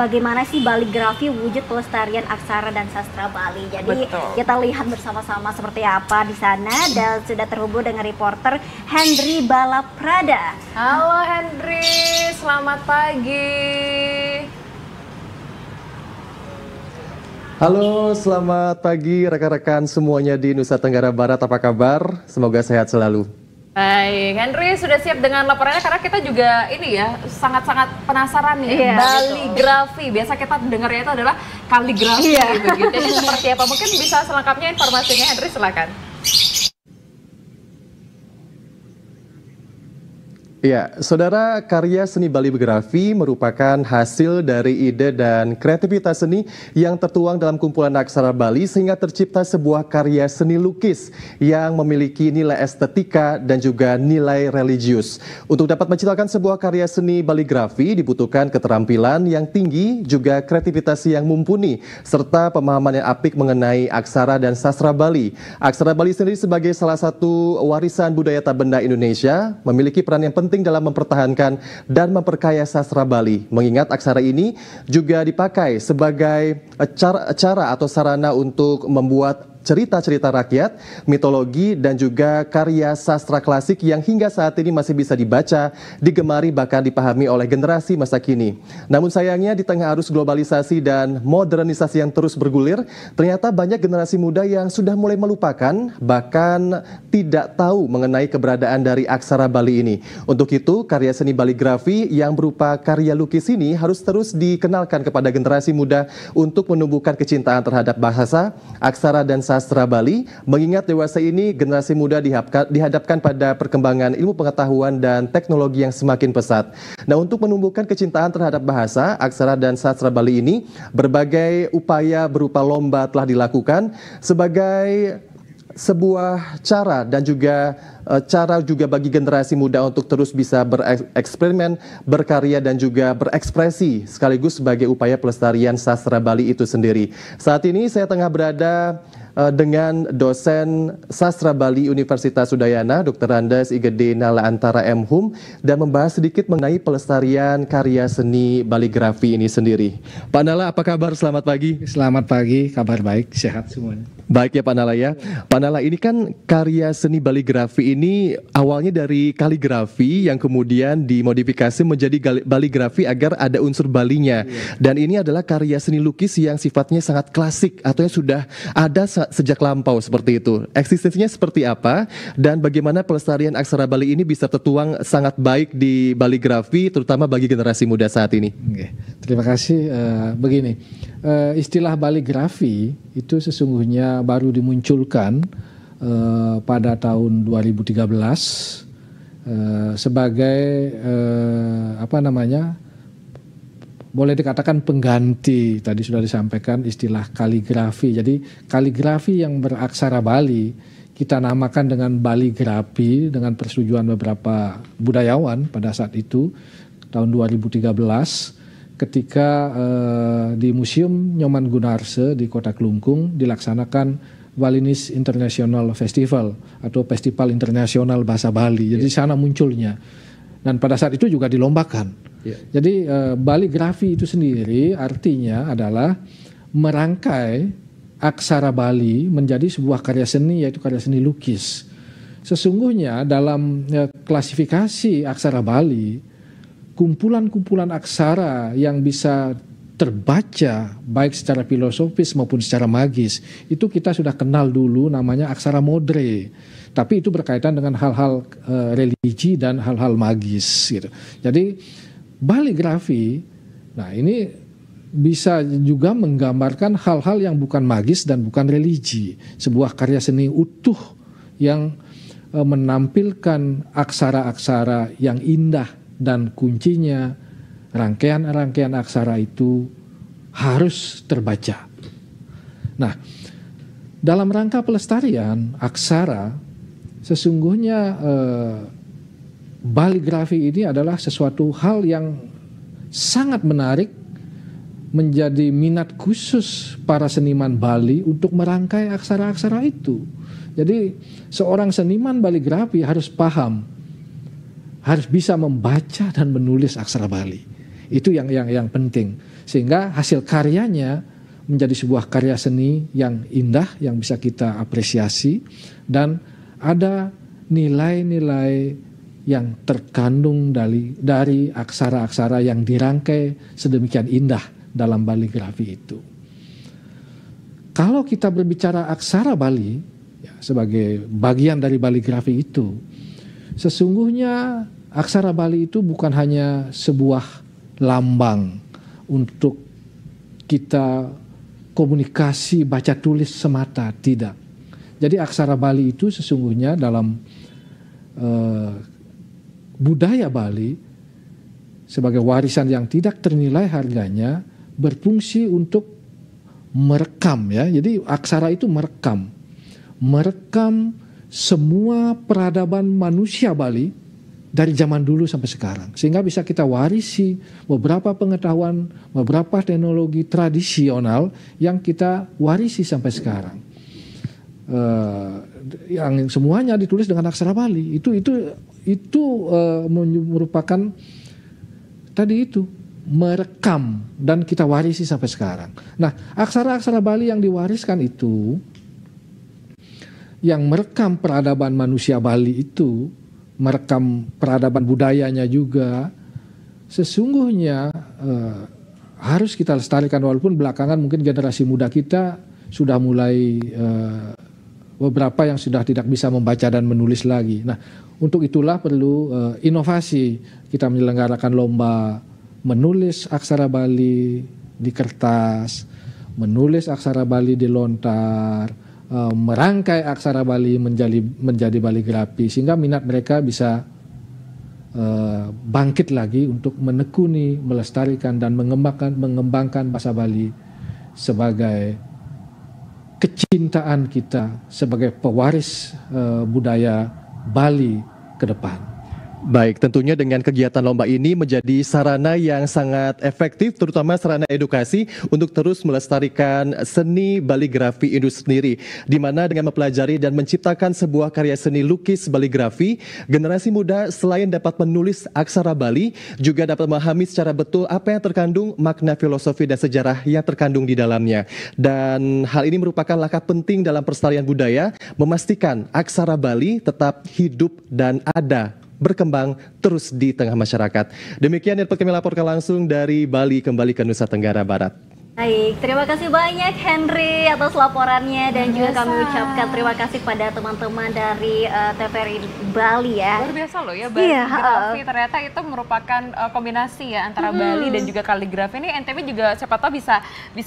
bagaimana sih baligrafi wujud pelestarian aksara dan sastra Bali. Jadi kita lihat bersama-sama seperti apa di sana dan sudah terhubung dengan reporter Hendry Balaprada. Halo Hendry, selamat pagi. Halo, selamat pagi rekan-rekan semuanya di Nusa Tenggara Barat. Apa kabar? Semoga sehat selalu. Baik, Henry sudah siap dengan laporannya karena kita juga ini ya sangat-sangat penasaran nih baligrafi. Biasa kita dengarnya itu adalah kaligrafi begitu. Ini seperti apa? Mungkin bisa selengkapnya informasinya Henry, silakan. Ya, saudara, karya seni baligrafi merupakan hasil dari ide dan kreativitas seni yang tertuang dalam kumpulan aksara Bali sehingga tercipta sebuah karya seni lukis yang memiliki nilai estetika dan juga nilai religius. Untuk dapat menciptakan sebuah karya seni baligrafi dibutuhkan keterampilan yang tinggi, juga kreativitas yang mumpuni, serta pemahaman yang apik mengenai aksara dan sastra Bali. Aksara Bali sendiri sebagai salah satu warisan budaya tak benda Indonesia memiliki peran yang penting dalam mempertahankan dan memperkaya sastra Bali. Mengingat aksara ini juga dipakai sebagai cara atau sarana untuk membuat cerita-cerita rakyat, mitologi, dan juga karya sastra klasik yang hingga saat ini masih bisa dibaca, digemari, bahkan dipahami oleh generasi masa kini. Namun sayangnya di tengah arus globalisasi dan modernisasi yang terus bergulir, ternyata banyak generasi muda yang sudah mulai melupakan, bahkan tidak tahu mengenai keberadaan dari aksara Bali ini. Untuk itu, karya seni baligrafi yang berupa karya lukis ini harus terus dikenalkan kepada generasi muda untuk menumbuhkan kecintaan terhadap bahasa, aksara, dan sastra Bali, mengingat dewasa ini generasi muda dihadapkan pada perkembangan ilmu pengetahuan dan teknologi yang semakin pesat. Nah, untuk menumbuhkan kecintaan terhadap bahasa, aksara, dan sastra Bali ini, berbagai upaya berupa lomba telah dilakukan sebagai sebuah cara dan juga bagi generasi muda untuk terus bisa bereksperimen, berkarya, dan juga berekspresi sekaligus sebagai upaya pelestarian sastra Bali itu sendiri. Saat ini saya tengah berada dengan dosen sastra Bali Universitas Udayana, Dr. Andes Igede Nala Antara M.Hum, dan membahas sedikit mengenai pelestarian karya seni baligrafi ini sendiri. Pak Nala, apa kabar? Selamat pagi. Selamat pagi, kabar baik, sehat semuanya. Baik ya Pak Nala ya. Pak Nala, ini kan karya seni baligrafi ini awalnya dari kaligrafi yang kemudian dimodifikasi menjadi baligrafi agar ada unsur Balinya. Dan ini adalah karya seni lukis yang sifatnya sangat klasik atau yang sudah ada sejak lampau seperti itu. Eksistensinya seperti apa dan bagaimana pelestarian aksara Bali ini bisa tertuang sangat baik di baligrafi terutama bagi generasi muda saat ini? Oke, terima kasih. Begini, istilah baligrafi itu sesungguhnya baru dimunculkan pada tahun 2013 sebagai boleh dikatakan pengganti, tadi sudah disampaikan istilah kaligrafi. Jadi kaligrafi yang beraksara Bali kita namakan dengan baligrafi dengan persetujuan beberapa budayawan pada saat itu tahun 2013 ketika di Museum Nyoman Gunarse di Kota Klungkung dilaksanakan Balinese International Festival atau Festival Internasional Bahasa Bali. Jadi sana munculnya. Dan pada saat itu juga dilombakan. Jadi baligrafi itu sendiri artinya adalah merangkai aksara Bali menjadi sebuah karya seni, yaitu karya seni lukis. Sesungguhnya dalam klasifikasi aksara Bali, kumpulan-kumpulan aksara yang bisa terbaca baik secara filosofis maupun secara magis, itu kita sudah kenal dulu namanya aksara modre. Tapi itu berkaitan dengan hal-hal religi dan hal-hal magis gitu. Jadi baligrafi, nah ini bisa juga menggambarkan hal-hal yang bukan magis dan bukan religi. Sebuah karya seni utuh yang menampilkan aksara-aksara yang indah dan kuncinya rangkaian-rangkaian aksara itu harus terbaca. Nah, dalam rangka pelestarian aksara, sesungguhnya baligrafi ini adalah sesuatu hal yang sangat menarik, menjadi minat khusus para seniman Bali untuk merangkai aksara-aksara itu. Jadi seorang seniman baligrafi harus paham, harus bisa membaca dan menulis aksara Bali. Itu yang penting. Sehingga hasil karyanya menjadi sebuah karya seni yang indah, yang bisa kita apresiasi, dan ada nilai-nilai yang terkandung dari aksara-aksara yang dirangkai sedemikian indah dalam baligrafi itu. Kalau kita berbicara aksara Bali ya, sebagai bagian dari baligrafi itu, sesungguhnya aksara Bali itu bukan hanya sebuah lambang untuk kita komunikasi baca tulis semata, tidak. Jadi aksara Bali itu sesungguhnya dalam budaya Bali sebagai warisan yang tidak ternilai harganya, berfungsi untuk merekam ya. Jadi aksara itu merekam semua peradaban manusia Bali dari zaman dulu sampai sekarang, sehingga bisa kita warisi beberapa pengetahuan, beberapa teknologi tradisional yang kita warisi sampai sekarang. Yang semuanya ditulis dengan aksara Bali. Itu merupakan tadi itu merekam dan kita warisi sampai sekarang. Nah, aksara-aksara Bali yang diwariskan itu, yang merekam peradaban manusia Bali itu, merekam peradaban budayanya juga, sesungguhnya harus kita lestarikan, walaupun belakangan mungkin generasi muda kita sudah mulai beberapa yang sudah tidak bisa membaca dan menulis lagi. Nah, untuk itulah perlu inovasi. Kita menyelenggarakan lomba menulis aksara Bali di kertas, menulis aksara Bali di lontar, merangkai aksara Bali menjadi baligrafi, sehingga minat mereka bisa bangkit lagi untuk menekuni, melestarikan dan mengembangkan bahasa Bali sebagai kecintaan kita sebagai pewaris budaya Bali ke depan. Baik, tentunya dengan kegiatan lomba ini menjadi sarana yang sangat efektif, terutama sarana edukasi untuk terus melestarikan seni baligrafi itu sendiri, di mana dengan mempelajari dan menciptakan sebuah karya seni lukis baligrafi, generasi muda selain dapat menulis aksara Bali, juga dapat memahami secara betul apa yang terkandung makna filosofi dan sejarah yang terkandung di dalamnya. Dan hal ini merupakan langkah penting dalam pelestarian budaya, memastikan aksara Bali tetap hidup dan ada, berkembang terus di tengah masyarakat. Demikian yang kami laporkan langsung dari Bali kembali ke Nusa Tenggara Barat. Baik, terima kasih banyak Henry atas laporannya, dan juga kami ucapkan terima kasih kepada teman-teman dari TVRI Bali ya. Luar biasa loh ya, baligrafi ternyata itu merupakan kombinasi ya antara Bali dan juga kaligrafi. Ini NTB juga siapa tahu bisa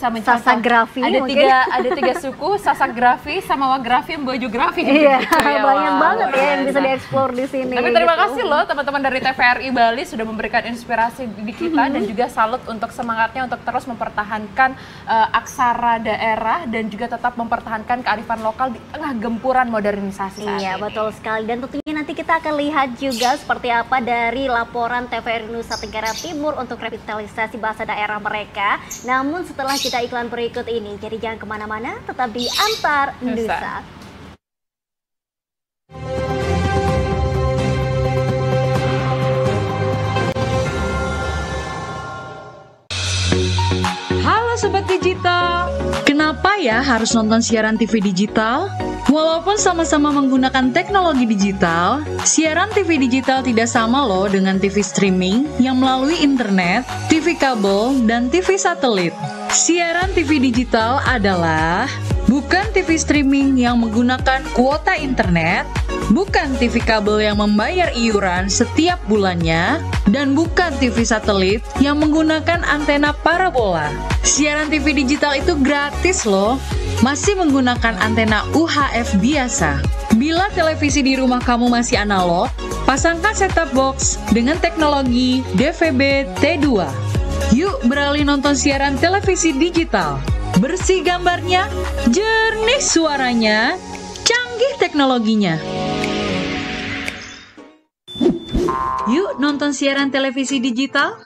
mencontoh. Sasagrafi ada tiga suku, sasagrafi sama wagrafi, mbojografi. Iya, gitu ya. Banyak banget ya yang bisa dieksplor di sini. Tapi terima kasih loh teman-teman dari TVRI Bali sudah memberikan inspirasi di kita, dan juga salut untuk semangatnya untuk terus mempertahankan aksara daerah dan juga tetap mempertahankan kearifan lokal di tengah gempuran modernisasi saat Iya, ini. betul sekali. Dan tentunya nanti kita akan lihat juga seperti apa dari laporan TVRI Nusa Tenggara Timur untuk revitalisasi bahasa daerah mereka. Namun setelah kita iklan berikut ini, jadi jangan kemana-mana, tetap di Antar Nusa. Sobat Digital, kenapa ya harus nonton siaran TV digital? Walaupun sama-sama menggunakan teknologi digital, siaran TV digital tidak sama loh dengan TV streaming yang melalui internet, TV kabel, dan TV satelit. Siaran TV digital adalah bukan TV streaming yang menggunakan kuota internet, bukan TV kabel yang membayar iuran setiap bulannya, dan bukan TV satelit yang menggunakan antena parabola. Siaran TV digital itu gratis loh, masih menggunakan antena UHF biasa. Bila televisi di rumah kamu masih analog, pasangkan set-top box dengan teknologi DVB T2. Yuk beralih nonton siaran televisi digital. Bersih gambarnya, jernih suaranya, canggih teknologinya. Yuk nonton siaran televisi digital.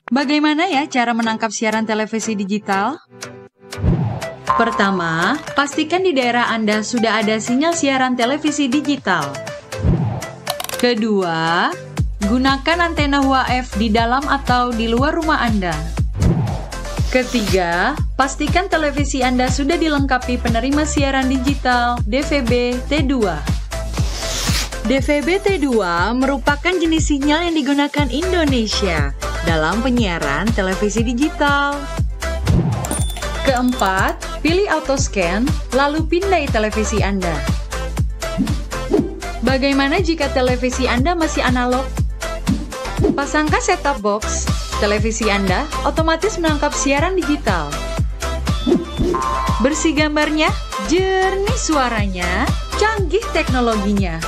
Bagaimana ya cara menangkap siaran televisi digital? Pertama, pastikan di daerah Anda sudah ada sinyal siaran televisi digital. Kedua, gunakan antena UHF di dalam atau di luar rumah Anda. Ketiga, pastikan televisi Anda sudah dilengkapi penerima siaran digital DVB T2. DVB T2 merupakan jenis sinyal yang digunakan Indonesia dalam penyiaran televisi digital. Keempat, pilih auto scan, lalu pindai televisi Anda. Bagaimana jika televisi Anda masih analog? Pasangkan set-top box, televisi Anda otomatis menangkap siaran digital. Bersih gambarnya, jernih suaranya, canggih teknologinya.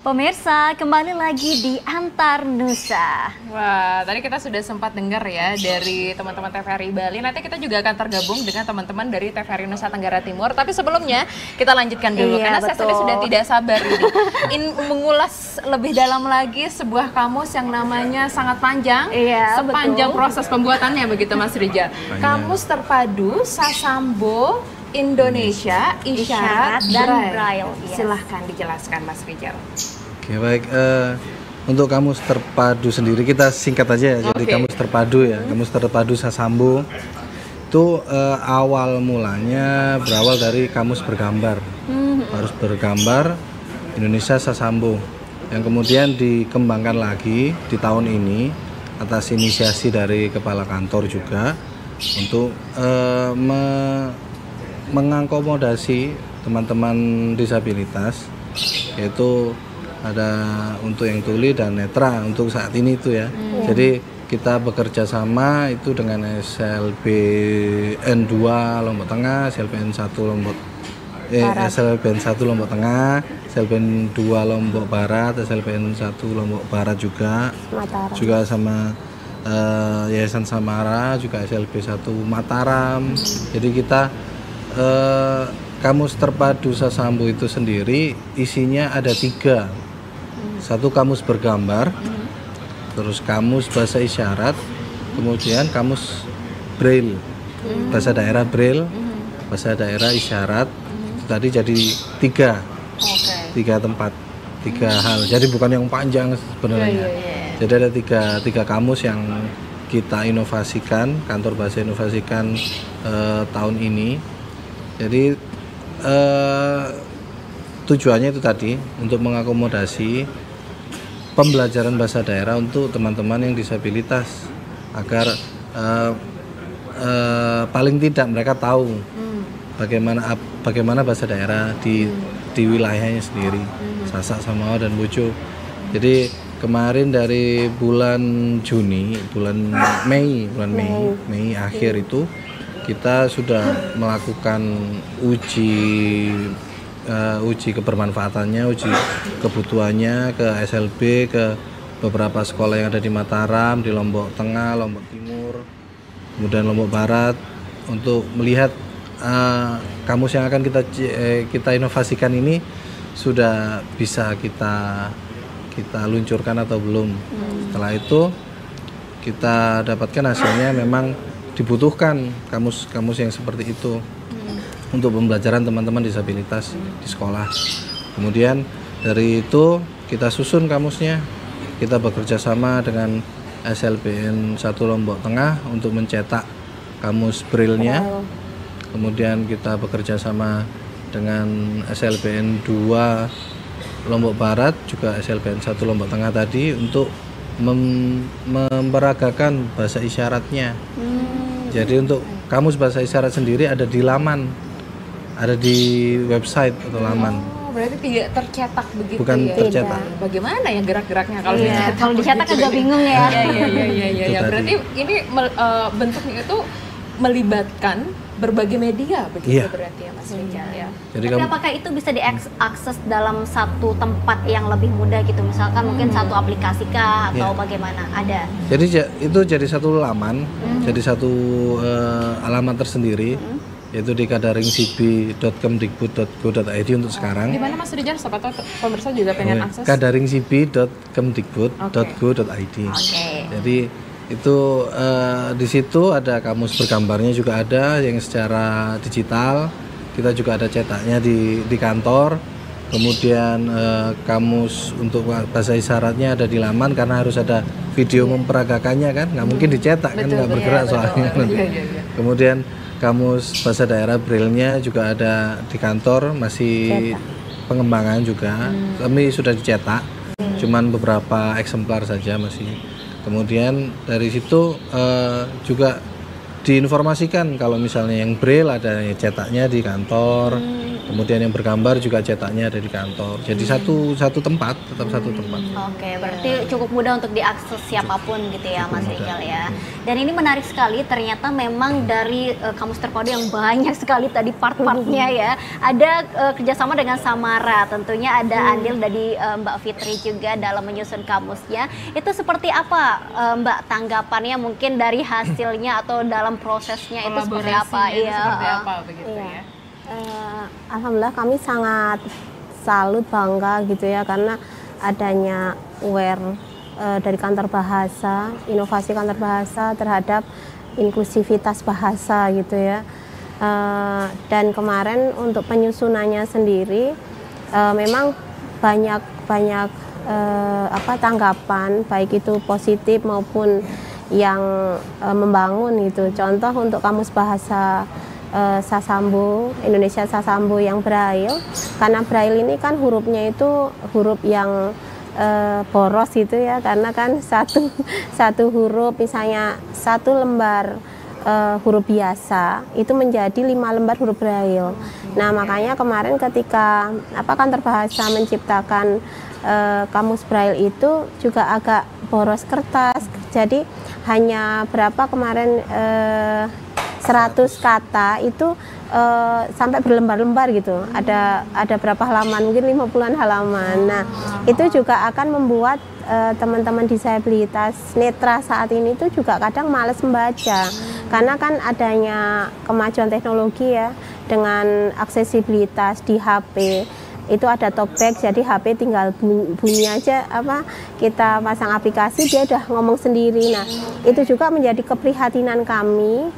Pemirsa, kembali lagi di Antar Nusa. Wah, tadi kita sudah sempat dengar ya dari teman-teman TVRI Bali. Nanti kita juga akan tergabung dengan teman-teman dari TVRI Nusa Tenggara Timur. Tapi sebelumnya kita lanjutkan dulu karena saya sudah tidak sabar ini mengulas lebih dalam lagi sebuah kamus yang namanya sangat panjang. Sepanjang proses pembuatannya begitu Mas Rijal. Kamus Terpadu Sasambo Indonesia Isyarat dan Braille. Silahkan dijelaskan Mas Rijal. Oke, baik. Untuk kamus terpadu sendiri kita singkat aja ya. Jadi kamus terpadu ya, kamus terpadu Sasambo itu awal mulanya berawal dari kamus bergambar. Harus bergambar Indonesia Sasambo yang kemudian dikembangkan lagi di tahun ini atas inisiasi dari kepala kantor juga untuk mengakomodasi teman-teman disabilitas, yaitu ada untuk yang tuli dan netra untuk saat ini itu ya. Jadi kita bekerja sama itu dengan SLBN 2 Lombok Tengah, SLBN 1 SLBN 1 Lombok Tengah, SLBN 2 Lombok Barat, SLBN 1 Lombok Barat juga. Juga sama Yayasan Samara, juga SLB 1 Mataram. Jadi kita kamus terpadu Sasambo itu sendiri isinya ada 3. Satu kamus bergambar, terus kamus bahasa isyarat, kemudian kamus Braille, bahasa daerah Braille, bahasa daerah isyarat. Itu tadi jadi 3. 3 tempat, 3 hal. Jadi bukan yang panjang sebenarnya. Jadi ada tiga kamus yang kita inovasikan, kantor bahasa inovasikan tahun ini. Jadi tujuannya itu tadi untuk mengakomodasi pembelajaran bahasa daerah untuk teman-teman yang disabilitas agar paling tidak mereka tahu bagaimana bahasa daerah di wilayahnya sendiri, Sasak, Samawa dan Bojo. Jadi kemarin dari bulan Mei akhir itu kita sudah melakukan uji kebermanfaatannya, uji kebutuhannya ke SLB, ke beberapa sekolah yang ada di Mataram, di Lombok Tengah, Lombok Timur, kemudian Lombok Barat, untuk melihat kamus yang akan kita inovasikan ini sudah bisa kita luncurkan atau belum. Setelah itu kita dapatkan hasilnya memang dibutuhkan kamus yang seperti itu untuk pembelajaran teman-teman disabilitas di sekolah. Kemudian dari itu kita susun kamusnya, kita bekerja sama dengan SLBN 1 Lombok Tengah untuk mencetak kamus Braille-nya. Kemudian kita bekerja sama dengan SLBN 2 Lombok Barat, juga SLBN 1 Lombok Tengah tadi untuk memperagakan bahasa isyaratnya. Jadi untuk kamus bahasa isyarat sendiri ada di laman, ada di website atau laman. Berarti tidak tercetak begitu. Bukan ya? tercetak. Bagaimana ya gerak-geraknya kalau dicetak? Kalau dicetak agak bingung ya. Iya. Berarti ini bentuknya itu melibatkan berbagai media begitu berarti ya Mas Rijal ya. Jadi apakah itu bisa diakses dalam satu tempat yang lebih mudah gitu, misalkan mungkin satu aplikasi kah atau bagaimana? Ada. Jadi itu jadi satu laman, jadi satu alamat tersendiri, yaitu di kadaringcb.kemdikbud.go.id untuk sekarang. Di mana Mas Rijal? Siapa tahu pemirsa juga pengen akses. kadaringcb.kemdikbud.id. Jadi itu di situ ada kamus bergambarnya juga ada yang secara digital. Kita juga ada cetaknya di kantor. Kemudian kamus untuk bahasa isyaratnya ada di laman karena harus ada video memperagakannya kan, nggak mungkin dicetak kan, nggak bergerak soalnya. Kemudian kamus bahasa daerah Braille-nya juga ada di kantor, masih pengembangan juga. Kami sudah dicetak, cuman beberapa eksemplar saja masih. Kemudian dari situ juga diinformasikan kalau misalnya yang Braille ada cetaknya di kantor, kemudian yang bergambar juga cetaknya ada di kantor. Jadi satu tempat, tetap satu tempat. Oke, berarti cukup mudah untuk diakses siapapun gitu ya Mas Rijal ya. Dan ini menarik sekali, ternyata memang dari kamus terpadu yang banyak sekali tadi part-partnya ya. Ada kerjasama dengan Samara, tentunya ada andil dari Mbak Fitri juga dalam menyusun kamusnya. Itu seperti apa Mbak tanggapannya mungkin dari hasilnya atau dalam prosesnya itu seperti apa? Seperti apa begitu ya? Alhamdulillah kami sangat salut, bangga gitu ya, karena adanya aware dari kantor bahasa, inovasi kantor bahasa terhadap inklusivitas bahasa gitu ya. Dan kemarin untuk penyusunannya sendiri memang banyak tanggapan, baik itu positif maupun yang membangun gitu. Contoh untuk kamus bahasa Sasambo, Indonesia Sasambo yang Braille, karena Braille ini kan hurufnya itu huruf yang boros gitu ya, karena kan satu huruf, misalnya satu lembar huruf biasa itu menjadi 5 lembar huruf Braille. Nah makanya kemarin ketika kantor bahasa menciptakan kamus Braille itu juga agak boros kertas, jadi hanya berapa kemarin 100 kata itu sampai berlembar-lembar gitu. Ada berapa halaman, mungkin 50-an halaman. Nah, itu juga akan membuat teman-teman disabilitas netra saat ini itu juga kadang malas membaca. Karena kan adanya kemajuan teknologi ya, dengan aksesibilitas di HP, itu ada talkback, jadi HP tinggal bunyi aja, kita pasang aplikasi dia udah ngomong sendiri. Nah itu juga menjadi keprihatinan kami,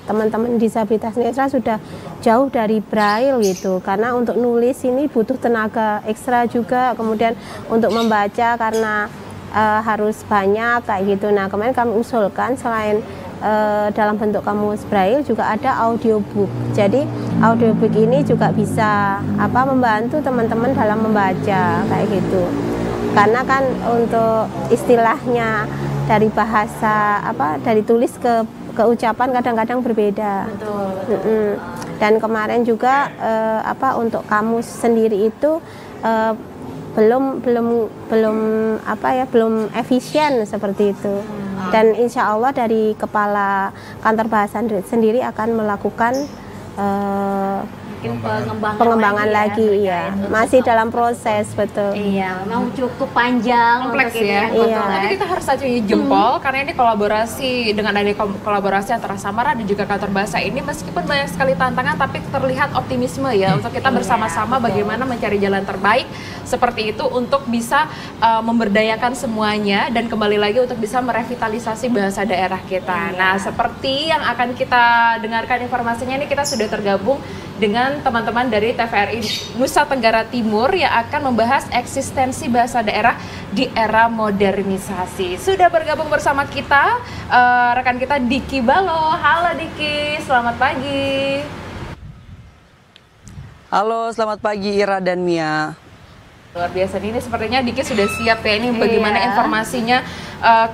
teman-teman disabilitas netra sudah jauh dari braille gitu, karena untuk nulis ini butuh tenaga ekstra juga, kemudian untuk membaca karena harus banyak kayak gitu. Nah kemarin kami usulkan selain dalam bentuk kamus braille juga ada audiobook. Jadi audiobook ini juga bisa membantu teman-teman dalam membaca kayak gitu. Karena kan untuk istilahnya dari bahasa dari tulis ke ucapan kadang-kadang berbeda. Betul. Dan kemarin juga untuk kamus sendiri itu belum efisien seperti itu. Dan insya Allah dari kepala kantor bahasa sendiri akan melakukan pengembangan lagi ya. Masih dalam proses, betul. Iya, memang cukup panjang, kompleks ya. Iya. Tapi kita harus acungi jempol karena ini kolaborasi dengan adanya kolaborasi antara Samara dan juga kantor bahasa ini, meskipun banyak sekali tantangan tapi terlihat optimisme ya untuk kita bersama-sama bagaimana mencari jalan terbaik seperti itu untuk bisa memberdayakan semuanya dan kembali lagi untuk bisa merevitalisasi bahasa daerah kita. Nah, seperti yang akan kita dengarkan informasinya ini, kita sudah tergabung dengan teman-teman dari TVRI Nusa Tenggara Timur yang akan membahas eksistensi bahasa daerah di era modernisasi. Sudah bergabung bersama kita rekan kita Diki Balo. Halo Diki, selamat pagi. Halo, selamat pagi Ira dan Mia. Luar biasa nih, ini sepertinya Diki sudah siap ya, ini bagaimana informasinya,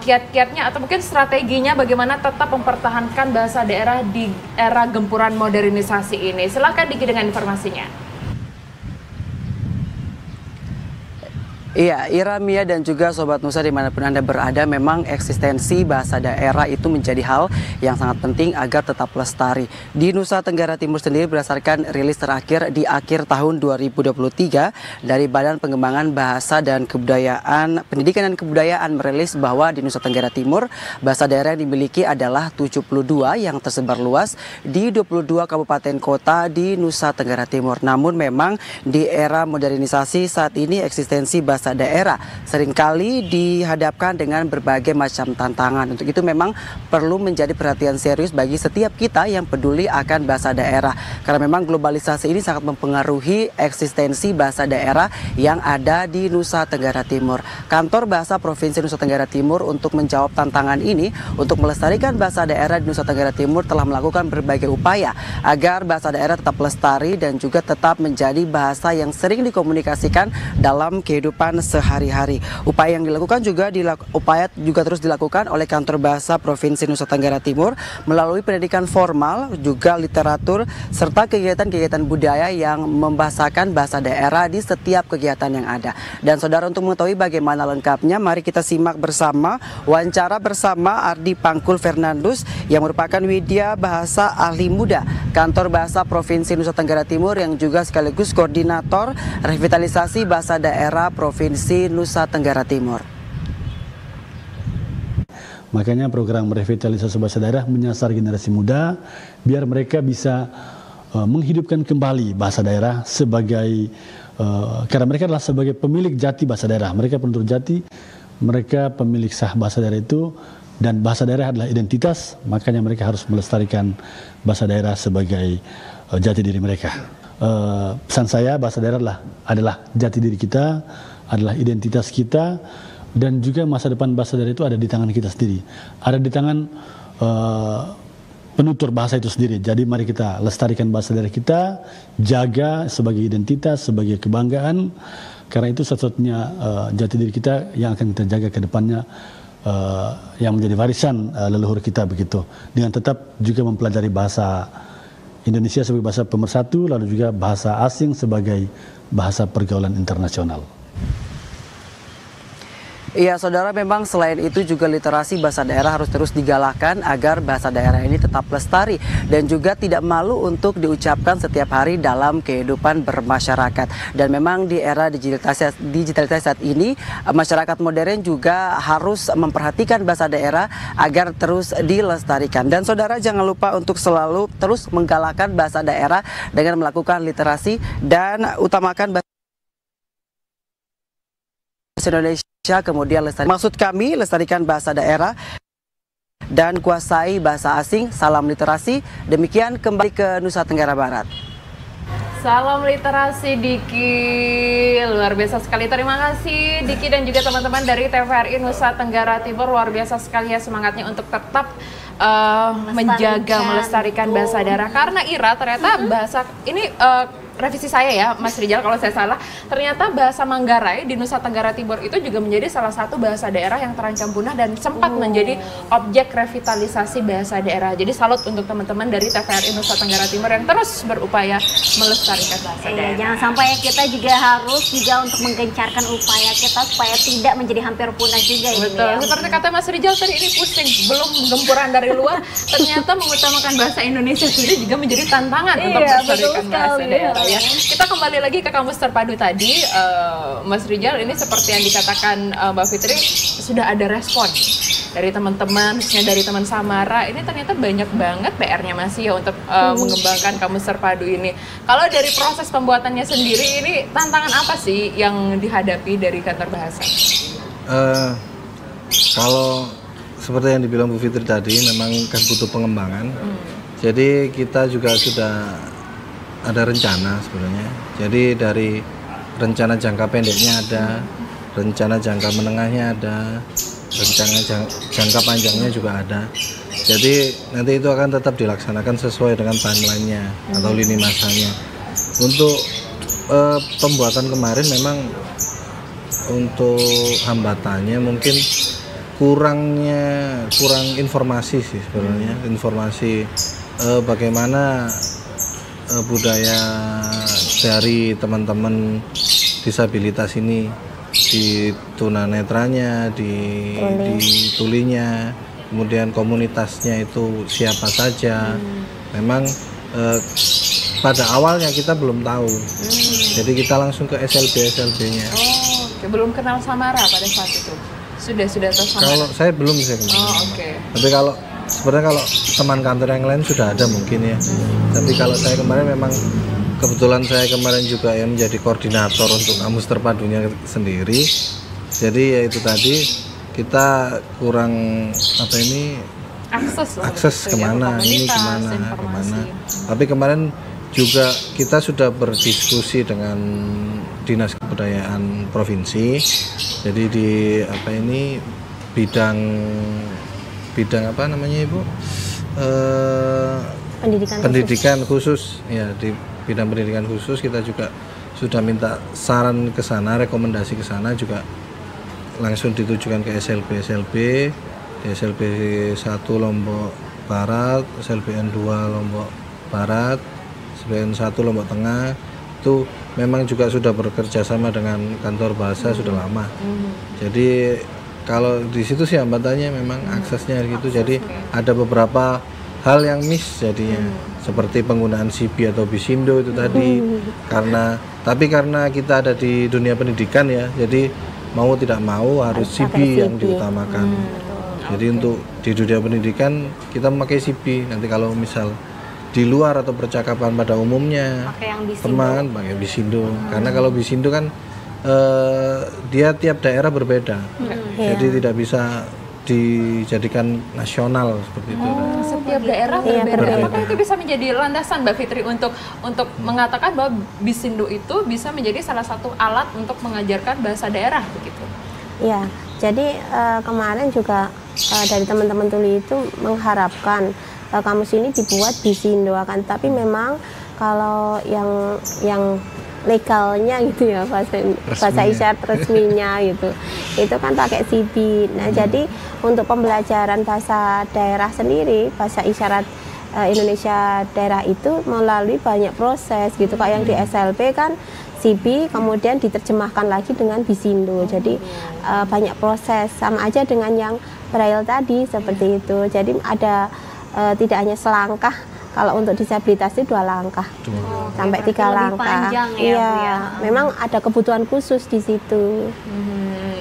kiat-kiatnya atau mungkin strateginya bagaimana tetap mempertahankan bahasa daerah di era gempuran modernisasi ini. Silakan Diki dengan informasinya. Iya, Ira, Mia, dan juga Sobat Nusa dimanapun Anda berada, memang eksistensi bahasa daerah itu menjadi hal yang sangat penting agar tetap lestari. Di Nusa Tenggara Timur sendiri berdasarkan rilis terakhir di akhir tahun 2023 dari Badan Pengembangan Bahasa dan Kebudayaan, Pendidikan dan Kebudayaan merilis bahwa di Nusa Tenggara Timur bahasa daerah yang dimiliki adalah 72 yang tersebar luas di 22 kabupaten kota di Nusa Tenggara Timur. Namun memang di era modernisasi saat ini eksistensi bahasa daerah seringkali dihadapkan dengan berbagai macam tantangan. Untuk itu memang perlu menjadi perhatian serius bagi setiap kita yang peduli akan bahasa daerah. Karena memang globalisasi ini sangat mempengaruhi eksistensi bahasa daerah yang ada di Nusa Tenggara Timur. Kantor Bahasa Provinsi Nusa Tenggara Timur untuk menjawab tantangan ini, untuk melestarikan bahasa daerah di Nusa Tenggara Timur telah melakukan berbagai upaya agar bahasa daerah tetap lestari dan juga tetap menjadi bahasa yang sering dikomunikasikan dalam kehidupan sehari-hari. Upaya yang dilakukan juga terus dilakukan oleh Kantor Bahasa Provinsi Nusa Tenggara Timur melalui pendidikan formal, juga literatur serta kegiatan-kegiatan budaya yang membahasakan bahasa daerah di setiap kegiatan yang ada. Dan saudara, untuk mengetahui bagaimana lengkapnya, mari kita simak bersama wawancara bersama Ardi Pangkul Fernandus yang merupakan widya bahasa ahli muda Kantor Bahasa Provinsi Nusa Tenggara Timur yang juga sekaligus koordinator revitalisasi bahasa daerah Provinsi Nusa Tenggara Timur. Makanya program revitalisasi bahasa daerah menyasar generasi muda biar mereka bisa menghidupkan kembali bahasa daerah sebagai karena mereka adalah sebagai pemilik jati bahasa daerah. Mereka penutur jati, mereka pemilik sah bahasa daerah itu, dan bahasa daerah adalah identitas. Makanya mereka harus melestarikan bahasa daerah sebagai jati diri mereka. Pesan saya, bahasa daerah adalah jati diri kita, adalah identitas kita, dan juga masa depan bahasa daerah itu ada di tangan kita sendiri, ada di tangan penutur bahasa itu sendiri. Jadi mari kita lestarikan bahasa daerah kita, jaga sebagai identitas, sebagai kebanggaan, karena itu satu-satunya jati diri kita yang akan kita jaga ke depannya, yang menjadi warisan leluhur kita begitu, dengan tetap juga mempelajari bahasa Indonesia sebagai bahasa pemersatu, lalu juga bahasa asing sebagai bahasa pergaulan internasional. Iya, saudara, memang selain itu juga literasi bahasa daerah harus terus digalakkan agar bahasa daerah ini tetap lestari dan juga tidak malu untuk diucapkan setiap hari dalam kehidupan bermasyarakat. Dan memang di era digitalisasi saat ini, masyarakat modern juga harus memperhatikan bahasa daerah agar terus dilestarikan. Dan saudara, jangan lupa untuk selalu terus menggalakkan bahasa daerah dengan melakukan literasi dan utamakan bahasa Indonesia, kemudian maksud kami lestarikan bahasa daerah dan kuasai bahasa asing. Salam literasi. Demikian, kembali ke Nusa Tenggara Barat. Salam literasi Diki, luar biasa sekali. Terima kasih Diki dan juga teman-teman dari TVRI Nusa Tenggara Timur, luar biasa sekali ya semangatnya untuk tetap melestarikan bahasa daerah. Karena Ira ternyata bahasa ini revisi saya ya Mas Rijal kalau saya salah, ternyata bahasa Manggarai di Nusa Tenggara Timur itu juga menjadi salah satu bahasa daerah yang terancam punah dan sempat menjadi objek revitalisasi bahasa daerah. Jadi salut untuk teman-teman dari TVRI Nusa Tenggara Timur yang terus berupaya melestarikan bahasa daerah. Jangan sampai kita juga harus untuk menggencarkan upaya kita supaya tidak menjadi hampir punah juga. Betul, seperti kata Mas Rijal tadi, ini pusing, belum gempuran dari luar, ternyata mengutamakan bahasa Indonesia sendiri juga menjadi tantangan untuk melestarikan bahasa daerah. Ya. Kita kembali lagi ke Kamus Terpadu tadi, Mas Rijal, ini seperti yang dikatakan Mbak Fitri, sudah ada respon dari teman-teman, khususnya dari teman Samara. Ini ternyata banyak banget PR-nya masih ya untuk mengembangkan Kamus Terpadu ini. Kalau dari proses pembuatannya sendiri, ini tantangan apa sih yang dihadapi dari kantor bahasa? Kalau seperti yang dibilang Bu Fitri tadi, memang kan butuh pengembangan. Jadi kita juga sudah ada rencana sebenarnya. Jadi dari rencana jangka pendeknya ada, rencana jangka menengahnya ada, rencana jangka panjangnya juga ada. Jadi nanti itu akan tetap dilaksanakan sesuai dengan timeline-nya atau lini masanya. Untuk pembuatan kemarin memang untuk hambatannya mungkin kurang informasi sih sebenarnya, informasi bagaimana budaya dari teman-teman disabilitas ini, di tunanetranya, di tulinya, kemudian komunitasnya itu siapa saja. Memang pada awalnya kita belum tahu, jadi kita langsung ke SLB-nya. Oh, oke. Belum kenal Samara pada saat itu? Sudah tahu Samara? Kalau saya belum sih kenal. Oh, oke. Tapi sebenarnya kalau teman kantor yang lain sudah ada mungkin ya. Tapi kalau saya kemarin memang kebetulan saya kemarin juga yang menjadi koordinator untuk Kamus Terpadunya sendiri. Jadi ya itu tadi, kita kurang akses kemana, ini kemana. Tapi kemarin juga kita sudah berdiskusi dengan Dinas Kebudayaan Provinsi. Jadi di bidang apa namanya Ibu? Pendidikan khusus ya, di bidang pendidikan khusus kita juga sudah minta saran ke sana, rekomendasi ke sana, juga langsung ditujukan ke SLB, di SLB 1 Lombok Barat, SLBN 2 Lombok Barat, SLBN 1 Lombok Tengah. Itu memang juga sudah bekerja sama dengan kantor bahasa sudah lama. Jadi kalau di situ sih hambatannya memang aksesnya gitu. Jadi ada beberapa hal yang miss jadinya, seperti penggunaan CB atau Bisindo itu tadi. Tapi karena kita ada di dunia pendidikan ya, jadi mau tidak mau harus CB yang diutamakan. Jadi untuk di dunia pendidikan kita memakai CB. Nanti kalau misal di luar atau percakapan pada umumnya teman pakai Bisindo. Karena kalau Bisindo kan dia tiap daerah berbeda, jadi tidak bisa dijadikan nasional seperti itu. Setiap daerah berbeda. Apa itu bisa menjadi landasan Mbak Fitri untuk mengatakan bahwa Bisindo itu bisa menjadi salah satu alat untuk mengajarkan bahasa daerah begitu? Ya, jadi kemarin juga dari teman-teman tuli itu mengharapkan kamus ini dibuat Bisindo akan, tapi memang kalau yang legalnya gitu ya, bahasa isyarat resminya gitu, itu kan pakai CB. Nah jadi untuk pembelajaran bahasa daerah sendiri, bahasa isyarat Indonesia daerah itu melalui banyak proses gitu. Kayak yang di SLB kan CB, kemudian diterjemahkan lagi dengan Bisindo. Jadi banyak proses, sama aja dengan yang Braille tadi seperti itu. Jadi ada tidak hanya selangkah, kalau untuk disabilitas itu 2 langkah sampai 3 langkah. Panjang ya, iya, Bu, ya. Memang ada kebutuhan khusus di situ.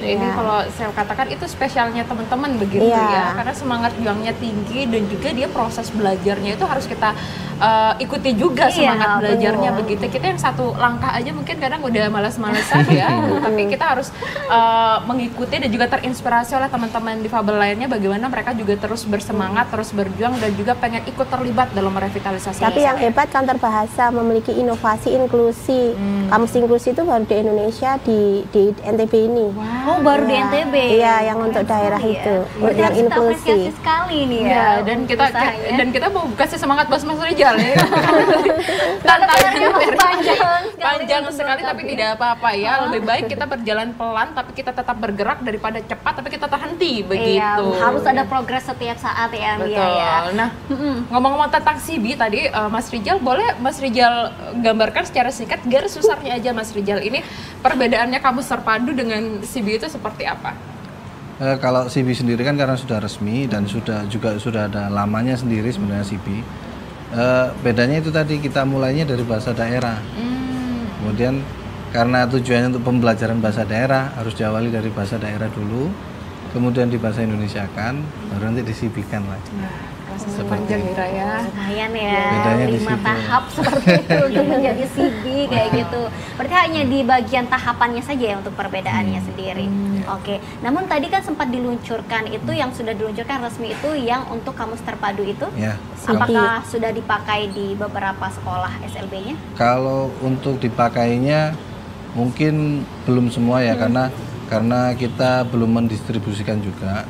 Ini kalau saya katakan itu spesialnya teman-teman begitu ya, karena semangat juangnya tinggi dan juga dia proses belajarnya itu harus kita ikuti juga semangat belajarnya begitu. Kita yang 1 langkah aja mungkin kadang udah malas-malesan ya, tapi kita harus mengikuti dan juga terinspirasi oleh teman-teman difabel lainnya bagaimana mereka juga terus bersemangat, terus berjuang dan juga pengen ikut terlibat dalam revitalisasi. Tapi yang hebat Kantor Bahasa memiliki inovasi inklusi. Kamus inklusi itu baru di Indonesia di NTB ini. Oh, baru di NTB. Iya, yang untuk daerah itu, yang inklusi. Sekali nih ya. Dan kita mau kasih semangat buat Mas Rijal ya. Tantangannya panjang sekali tapi tidak apa-apa ya. Lebih baik kita berjalan pelan tapi kita tetap bergerak daripada cepat tapi kita terhenti begitu. Harus ada progres setiap saat ya, Mia ya. Nah, ngomong-ngomong tentang CB tadi, Mas Rijal, boleh Mas Rijal gambarkan secara singkat garis besarnya aja Mas Rijal ini perbedaannya kamus terpadu dengan CB itu seperti apa? Kalau CB sendiri kan karena sudah resmi dan sudah ada lamanya sendiri sebenarnya CB. Bedanya itu tadi kita mulainya dari bahasa daerah. Kemudian karena tujuannya untuk pembelajaran bahasa daerah harus diawali dari bahasa daerah dulu, kemudian di bahasa Indonesia kan, baru nanti di-CB-kan lagi. Panjang ya. Lumayan ya. Bedanya 5 tahap seperti itu untuk menjadi CB kayak gitu. Berarti hanya di bagian tahapannya saja ya untuk perbedaannya sendiri. Oke. Namun tadi kan sempat diluncurkan itu yang sudah diluncurkan resmi itu yang untuk kamus terpadu itu. Ya. Apakah sudah dipakai di beberapa sekolah SLB-nya? Kalau untuk dipakainya mungkin belum semua ya karena kita belum mendistribusikan juga.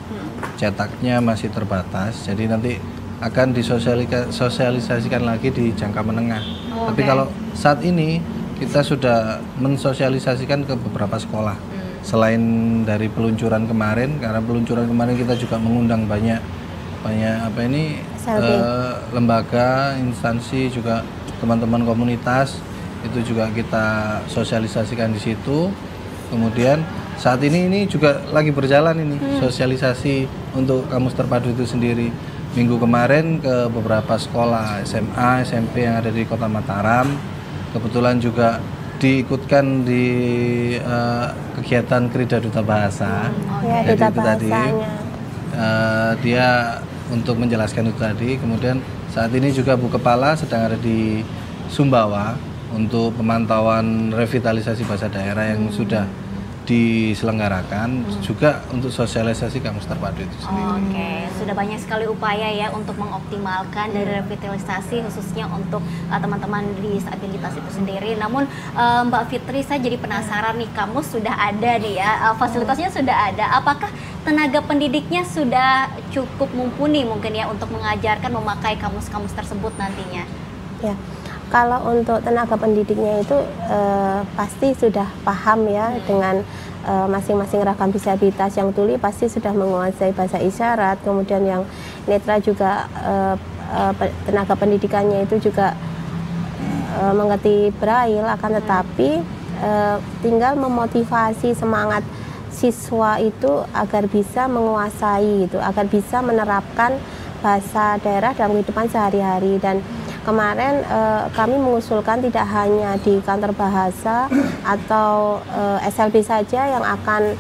Cetaknya masih terbatas. Jadi nanti akan disosialisasikan lagi di jangka menengah. Tapi kalau saat ini kita sudah mensosialisasikan ke beberapa sekolah. Selain dari peluncuran kemarin, karena peluncuran kemarin kita juga mengundang banyak lembaga, instansi, juga teman-teman komunitas, itu juga kita sosialisasikan di situ. Kemudian saat ini juga lagi berjalan ini sosialisasi untuk kamus terpadu itu sendiri. Minggu kemarin ke beberapa sekolah SMA, SMP yang ada di Kota Mataram. Kebetulan juga diikutkan di kegiatan Krida Duta Bahasa. Jadi itu tadi dia untuk menjelaskan itu tadi. Kemudian saat ini juga Bu Kepala sedang ada di Sumbawa untuk pemantauan revitalisasi bahasa daerah yang sudah diselenggarakan, juga untuk sosialisasi kamus terpadu itu sendiri. Oke, sudah banyak sekali upaya ya untuk mengoptimalkan dari revitalisasi khususnya untuk teman-teman disabilitas itu sendiri. Namun Mbak Fitri, saya jadi penasaran nih, kamus sudah ada nih ya, fasilitasnya sudah ada. Apakah tenaga pendidiknya sudah cukup mumpuni mungkin ya untuk mengajarkan memakai kamus-kamus tersebut nantinya? Ya. Kalau untuk tenaga pendidiknya itu pasti sudah paham ya dengan masing-masing ragam disabilitas. Yang tuli pasti sudah menguasai bahasa isyarat, kemudian yang netra juga tenaga pendidikannya itu juga mengerti Braille, akan tetapi tinggal memotivasi semangat siswa itu agar bisa menguasai itu, agar bisa menerapkan bahasa daerah dalam kehidupan sehari-hari. Dan kemarin kami mengusulkan tidak hanya di kantor bahasa atau SLB saja yang akan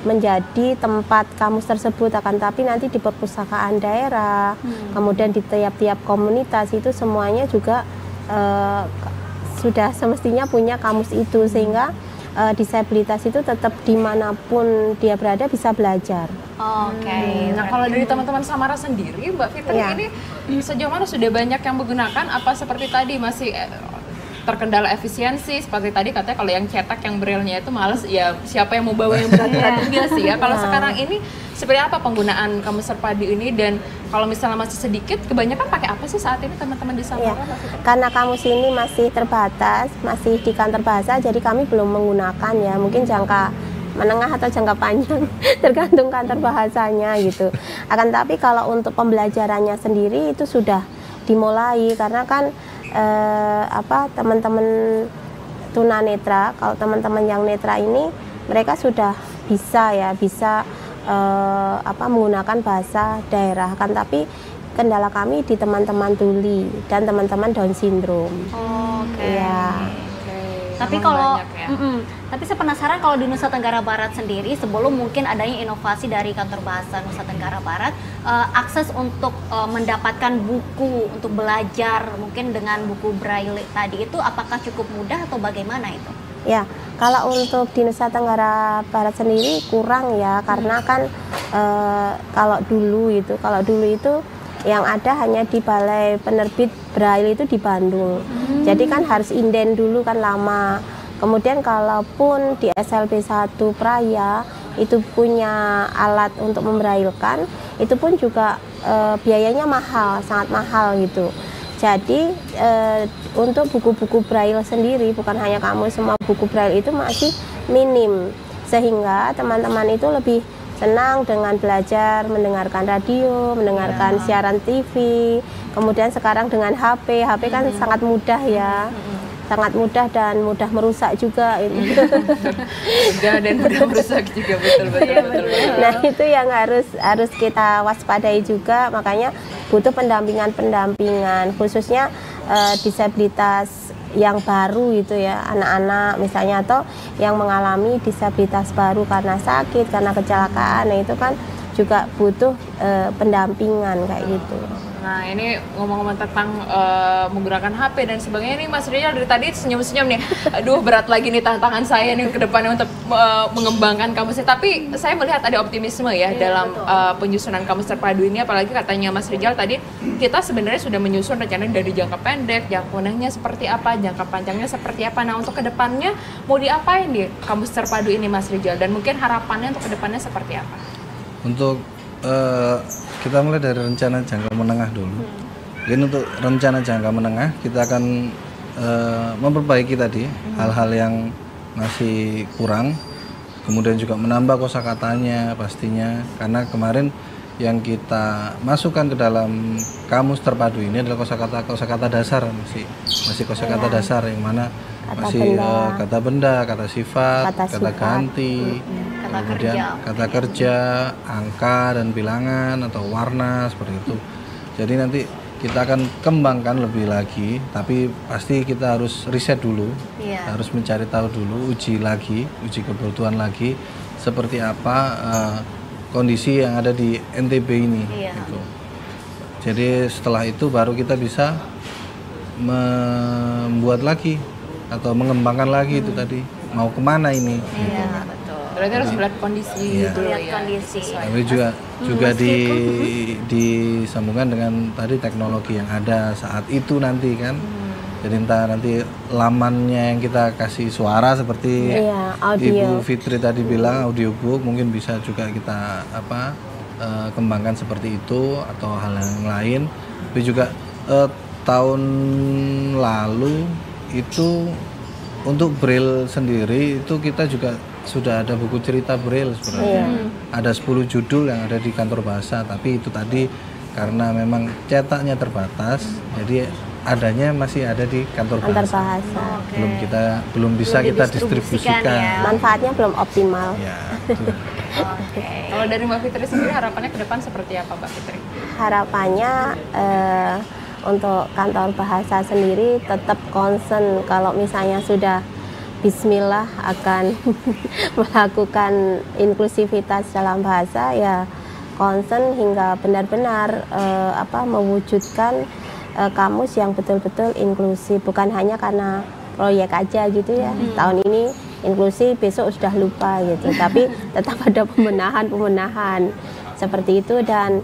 menjadi tempat kamus tersebut, akan tapi nanti di perpustakaan daerah, kemudian di tiap-tiap komunitas itu semuanya juga sudah semestinya punya kamus itu, sehingga disabilitas itu tetap dimanapun dia berada bisa belajar. Oke. Nah, kalau dari teman-teman Samara sendiri, Mbak Fitri, ini sejauh mana sudah banyak yang menggunakan? Apa seperti tadi masih terkendala efisiensi? Seperti tadi katanya kalau yang cetak, yang braille-nya itu males, ya siapa yang mau bawa yang berat-berat juga sih ya. Kalau sekarang ini seperti apa penggunaan kamus terpadu ini, dan kalau misalnya masih sedikit, kebanyakan pakai apa sih saat ini teman-teman di Samara? Karena kamus ini masih terbatas, masih di kantor bahasa, jadi kami belum menggunakan ya. Mungkin jangka menengah atau jangka panjang tergantung kantor bahasanya gitu. Akan tapi kalau untuk pembelajarannya sendiri itu sudah dimulai, karena kan teman-teman tunanetra, kalau teman-teman yang netra ini mereka sudah bisa menggunakan bahasa daerah kan, tapi kendala kami di teman-teman tuli dan teman-teman Down syndrome. Ya. Tapi kalau tapi saya penasaran kalau di Nusa Tenggara Barat sendiri, sebelum mungkin adanya inovasi dari Kantor Bahasa Nusa Tenggara Barat, akses untuk mendapatkan buku untuk belajar mungkin dengan buku braille tadi itu apakah cukup mudah atau bagaimana itu? Ya, kalau untuk di Nusa Tenggara Barat sendiri kurang ya, karena kan kalau dulu itu yang ada hanya di Balai Penerbit Braille itu di Bandung. Jadi kan harus inden dulu kan lama. Kemudian kalaupun di SLB 1 Praya itu punya alat untuk membrailkan, itu pun juga biayanya mahal, sangat mahal gitu. Jadi untuk buku-buku braille sendiri, bukan hanya kamu, semua buku braille itu masih minim, sehingga teman-teman itu lebih senang dengan belajar mendengarkan radio, mendengarkan siaran TV. Kemudian sekarang dengan HP kan sangat mudah ya, sangat mudah dan mudah merusak juga. Mudah dan mudah merusak juga, betul. Nah itu yang harus kita waspadai juga, makanya butuh pendampingan khususnya disabilitas yang baru itu ya, anak-anak misalnya, atau yang mengalami disabilitas baru karena sakit, karena kecelakaan. Nah itu kan juga butuh pendampingan kayak gitu. Nah ini ngomong-ngomong tentang menggunakan HP dan sebagainya, nih Mas Rizal dari tadi senyum-senyum nih. Aduh, berat lagi nih tantangan saya nih ke depannya untuk mengembangkan kamusnya. Tapi saya melihat ada optimisme ya dalam penyusunan kamus terpadu ini. Apalagi katanya Mas Rizal tadi, kita sebenarnya sudah menyusun rencana dari jangka pendek, jangka menengahnya seperti apa, jangka panjangnya seperti apa. Nah untuk kedepannya mau diapain nih kamus terpadu ini Mas Rizal? Dan mungkin harapannya untuk kedepannya seperti apa? Untuk kita mulai dari rencana jangka menengah dulu. Mungkin untuk rencana jangka menengah kita akan memperbaiki tadi hal-hal yang masih kurang, kemudian juga menambah kosakatanya pastinya, karena kemarin yang kita masukkan ke dalam kamus terpadu ini adalah kosakata dasar, masih kosakata dasar yang mana masih kata benda, kata sifat, kata ganti, kemudian kata kerja, angka dan bilangan atau warna seperti itu. Jadi nanti kita akan kembangkan lebih lagi, tapi pasti kita harus riset dulu, harus mencari tahu dulu, uji kebutuhan lagi seperti apa kondisi yang ada di NTB ini. Gitu. Jadi setelah itu baru kita bisa membuat lagi atau mengembangkan lagi itu tadi mau kemana ini. Betul. Berarti harus melihat kondisi dulu ya. Tapi juga disambungkan dengan tadi teknologi yang ada saat itu nanti kan. Jadi nanti lamannya yang kita kasih suara seperti Ibu Fitri tadi bilang, audiobook mungkin bisa juga kita kembangkan seperti itu atau hal yang lain. Tapi juga tahun lalu itu untuk Braille sendiri itu kita juga sudah ada buku cerita Braille sebenarnya. Ada 10 judul yang ada di Kantor Bahasa, tapi itu tadi karena memang cetaknya terbatas, jadi adanya masih ada di Kantor Bahasa. Belum bisa kita distribusikan. Manfaatnya belum optimal. Kalau dari Mbak Fitri sendiri harapannya ke depan seperti apa Mbak Fitri? Harapannya untuk Kantor Bahasa sendiri tetap concern kalau misalnya sudah bismillah akan melakukan inklusivitas dalam bahasa, ya concern hingga benar-benar mewujudkan kamus yang betul-betul inklusif, bukan hanya karena proyek aja gitu ya. Tahun ini inklusi, besok sudah lupa gitu, tapi tetap ada pembenahan seperti itu. Dan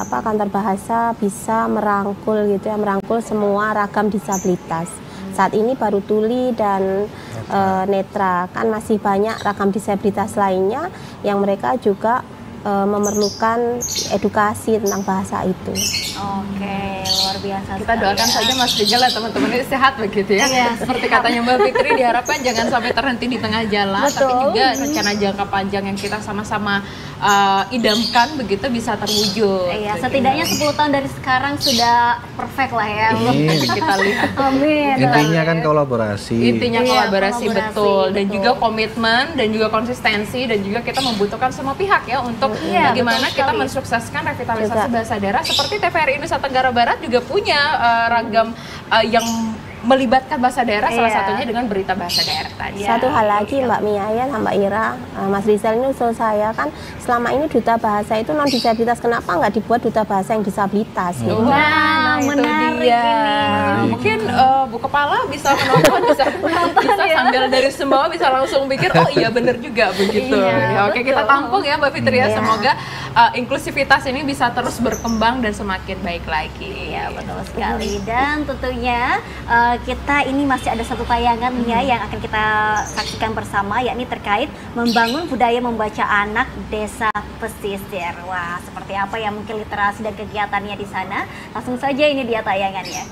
Kantor Bahasa bisa merangkul gitu ya, merangkul semua ragam disabilitas. Saat ini baru tuli dan netra, kan masih banyak ragam disabilitas lainnya yang mereka juga memerlukan edukasi tentang bahasa itu. Oke, luar biasa. Kita doakan saja Mas Rijal dan teman-teman ini sehat begitu ya. Iya, seperti katanya Mbak Fitri, diharapkan jangan sampai terhenti di tengah jalan, Betul. tapi juga rencana jangka panjang yang kita sama-sama idamkan begitu bisa terwujud. Iya, setidaknya 10 tahun dari sekarang sudah perfect lah ya. Kita lihat. Amin. Intinya kan kolaborasi. Intinya kolaborasi, kolaborasi, betul. Dan betul. juga komitmen dan juga konsistensi dan juga kita membutuhkan semua pihak ya untuk Iya, bagaimana betul kita sekali. mensukseskan revitalisasi Juga. bahasa daerah seperti TVRI Nusa Tenggara Barat juga punya ragam yang melibatkan bahasa daerah, salah Iya. satunya dengan berita bahasa daerah tadi. Satu hal lagi Mbak Mia ya, Mbak Ira, Mas Rizal ini usul saya kan selama ini duta bahasa itu non disabilitas, kenapa nggak dibuat duta bahasa yang disabilitas? Gitu. Wah, itu menarik dia. ini. Mungkin Bu Kepala bisa menonton, bisa ya. sambil dari semua bisa langsung pikir, oh iya bener juga begitu. Iya, Ya, oke, betul. kita tampung ya Mbak Fitri ya. Iya. Semoga inklusivitas ini bisa terus berkembang dan semakin baik lagi. Iya, betul sekali. Dan tentunya kita ini masih ada satu tayangan nih ya yang akan kita saksikan bersama, yakni terkait membangun budaya membaca anak desa pesisir. Wah, seperti apa ya mungkin literasi dan kegiatannya di sana? Langsung saja ini dia tayangannya.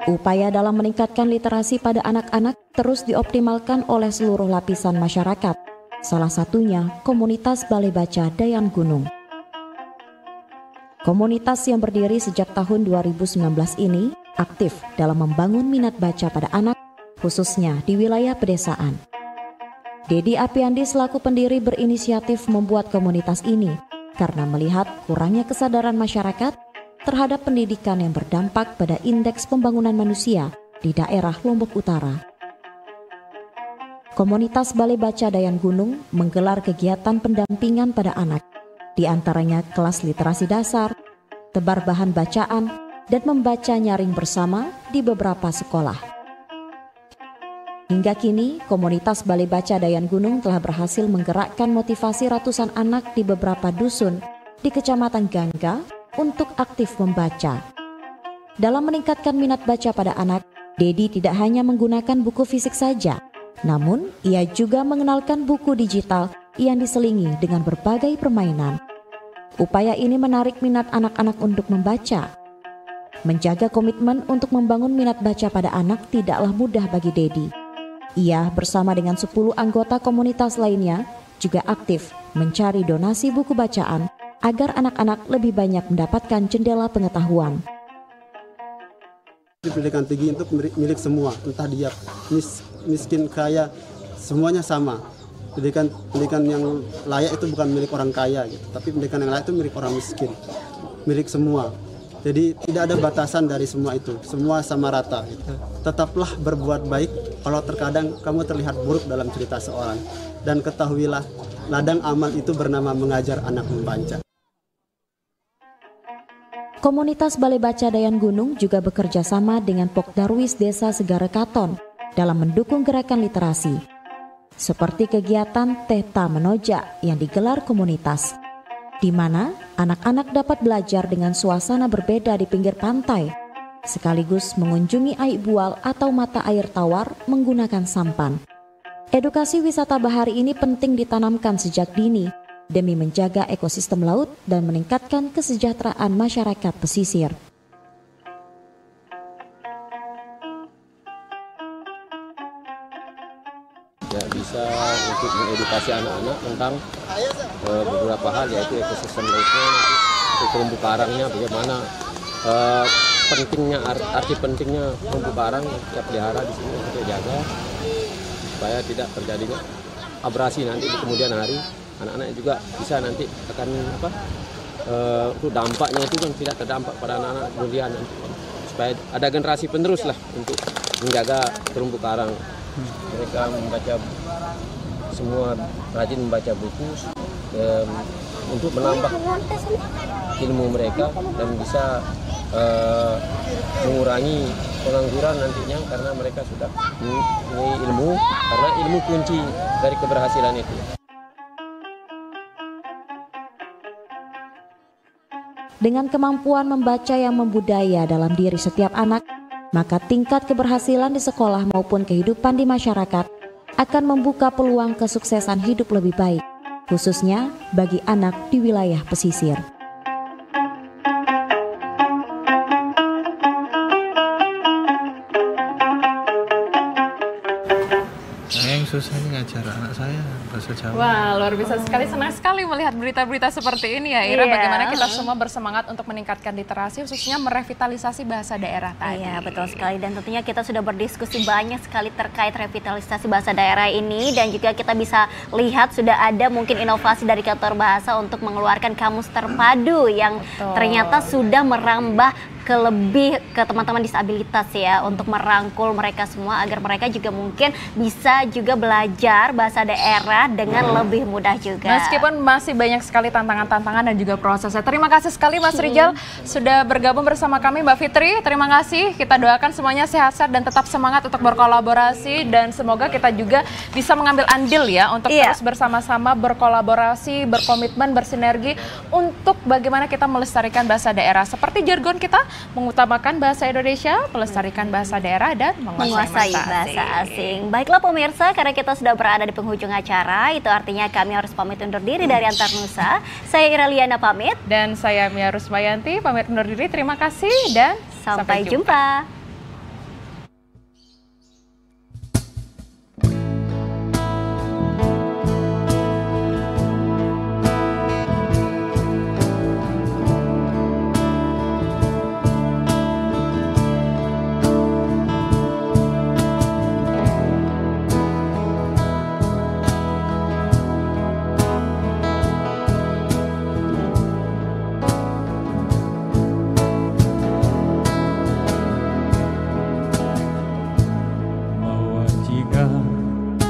Upaya dalam meningkatkan literasi pada anak-anak terus dioptimalkan oleh seluruh lapisan masyarakat. Salah satunya komunitas Balai Baca Dayan Gunung. Komunitas yang berdiri sejak tahun 2019 ini aktif dalam membangun minat baca pada anak, khususnya di wilayah pedesaan. Dedi Apiandi selaku pendiri berinisiatif membuat komunitas ini karena melihat kurangnya kesadaran masyarakat terhadap pendidikan yang berdampak pada indeks pembangunan manusia di daerah Lombok Utara. Komunitas Balai Baca Dayan Gunung menggelar kegiatan pendampingan pada anak, di antaranya kelas literasi dasar, tebar bahan bacaan, dan membaca nyaring bersama di beberapa sekolah. Hingga kini, komunitas Balai Baca Dayan Gunung telah berhasil menggerakkan motivasi ratusan anak di beberapa dusun di Kecamatan Gangga untuk aktif membaca. Dalam meningkatkan minat baca pada anak, Dedi tidak hanya menggunakan buku fisik saja, namun ia juga mengenalkan buku digital yang diselingi dengan berbagai permainan. Upaya ini menarik minat anak-anak untuk membaca. Menjaga komitmen untuk membangun minat baca pada anak tidaklah mudah bagi Dedi. Ia bersama dengan 10 anggota komunitas lainnya juga aktif mencari donasi buku bacaan agar anak-anak lebih banyak mendapatkan jendela pengetahuan. Pendidikan tinggi itu milik semua, entah dia miskin, kaya, semuanya sama. Pendidikan yang layak itu bukan milik orang kaya, gitu. Tapi pendidikan yang layak itu milik orang miskin, milik semua. Jadi tidak ada batasan dari semua itu, semua sama rata. Gitu. Tetaplah berbuat baik kalau terkadang kamu terlihat buruk dalam cerita seorang. Dan ketahuilah, ladang amal itu bernama mengajar anak membaca. Komunitas Balai Baca Dayan Gunung juga bekerja sama dengan Pokdarwis Desa Segara Katon dalam mendukung gerakan literasi. Seperti kegiatan Teta Menoja yang digelar komunitas, di mana anak-anak dapat belajar dengan suasana berbeda di pinggir pantai, sekaligus mengunjungi air bual atau mata air tawar menggunakan sampan. Edukasi wisata bahari ini penting ditanamkan sejak dini demi menjaga ekosistem laut dan meningkatkan kesejahteraan masyarakat pesisir. Ya, bisa untuk mengedukasi anak-anak tentang beberapa hal, yaitu ekosistem lautnya, terumbu karangnya, bagaimana pentingnya, arti pentingnya terumbu karang yang pelihara di sini untuk jaga supaya tidak terjadinya abrasi nanti di kemudian hari. Anak-anak juga bisa nanti akan untuk dampaknya itu kan tidak terdampak pada anak-anak kemudian, supaya ada generasi penerus lah untuk menjaga terumbu karang. Mereka membaca, semua rajin membaca buku untuk menambah ilmu mereka dan bisa mengurangi pengangguran nantinya, karena mereka sudah mempunyai ilmu, karena ilmu kunci dari keberhasilan itu. Dengan kemampuan membaca yang membudaya dalam diri setiap anak, maka tingkat keberhasilan di sekolah maupun kehidupan di masyarakat akan membuka peluang kesuksesan hidup lebih baik, khususnya bagi anak di wilayah pesisir. Susah ini ngajar anak saya bahasa Jawa. Wah, luar biasa sekali. Senang sekali melihat berita-berita seperti ini ya, Ira. Bagaimana kita semua bersemangat untuk meningkatkan literasi, khususnya merevitalisasi bahasa daerah tadi. Iya, betul sekali. Dan tentunya kita sudah berdiskusi banyak sekali terkait revitalisasi bahasa daerah ini. Dan juga kita bisa lihat sudah ada mungkin inovasi dari kantor bahasa untuk mengeluarkan kamus terpadu yang ternyata sudah merambah ke teman-teman disabilitas ya, untuk merangkul mereka semua agar mereka juga mungkin bisa juga belajar bahasa daerah dengan lebih mudah juga. Meskipun masih banyak sekali tantangan-tantangan dan juga prosesnya. Terima kasih sekali Mas Rijal sudah bergabung bersama kami, Mbak Fitri. Terima kasih. Kita doakan semuanya sehat-sehat dan tetap semangat untuk berkolaborasi, dan semoga kita juga bisa mengambil andil ya untuk terus bersama-sama berkolaborasi, berkomitmen, bersinergi untuk bagaimana kita melestarikan bahasa daerah. Seperti jargon kita, mengutamakan bahasa Indonesia, melestarikan bahasa daerah, dan menguasai bahasa asing. Baiklah pemirsa, karena kita sudah berada di penghujung acara, itu artinya kami harus pamit undur diri dari Antar Nusa. Saya Ira Liana pamit. Dan saya Mia Rusmayanti pamit undur diri. Terima kasih dan sampai jumpa.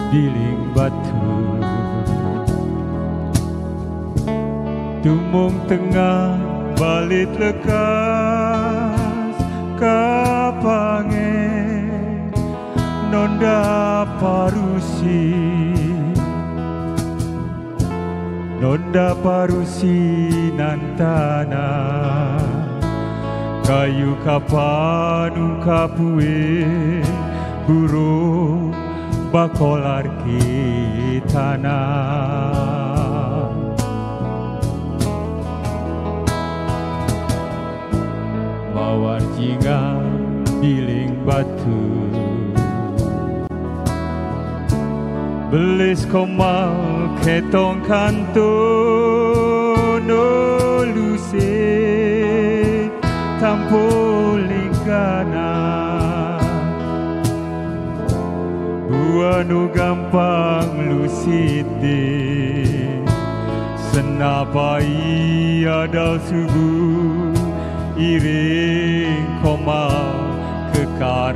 Giling batu tumung tengah balit lekas kapange nonda parusi nantana kayu kapanu kapue burung bakolar kitana mawar jingga giling batu belis komal ketong kanto noluse tampo linggana Buanu gampang lusite senapai adal subuh iring koma kekar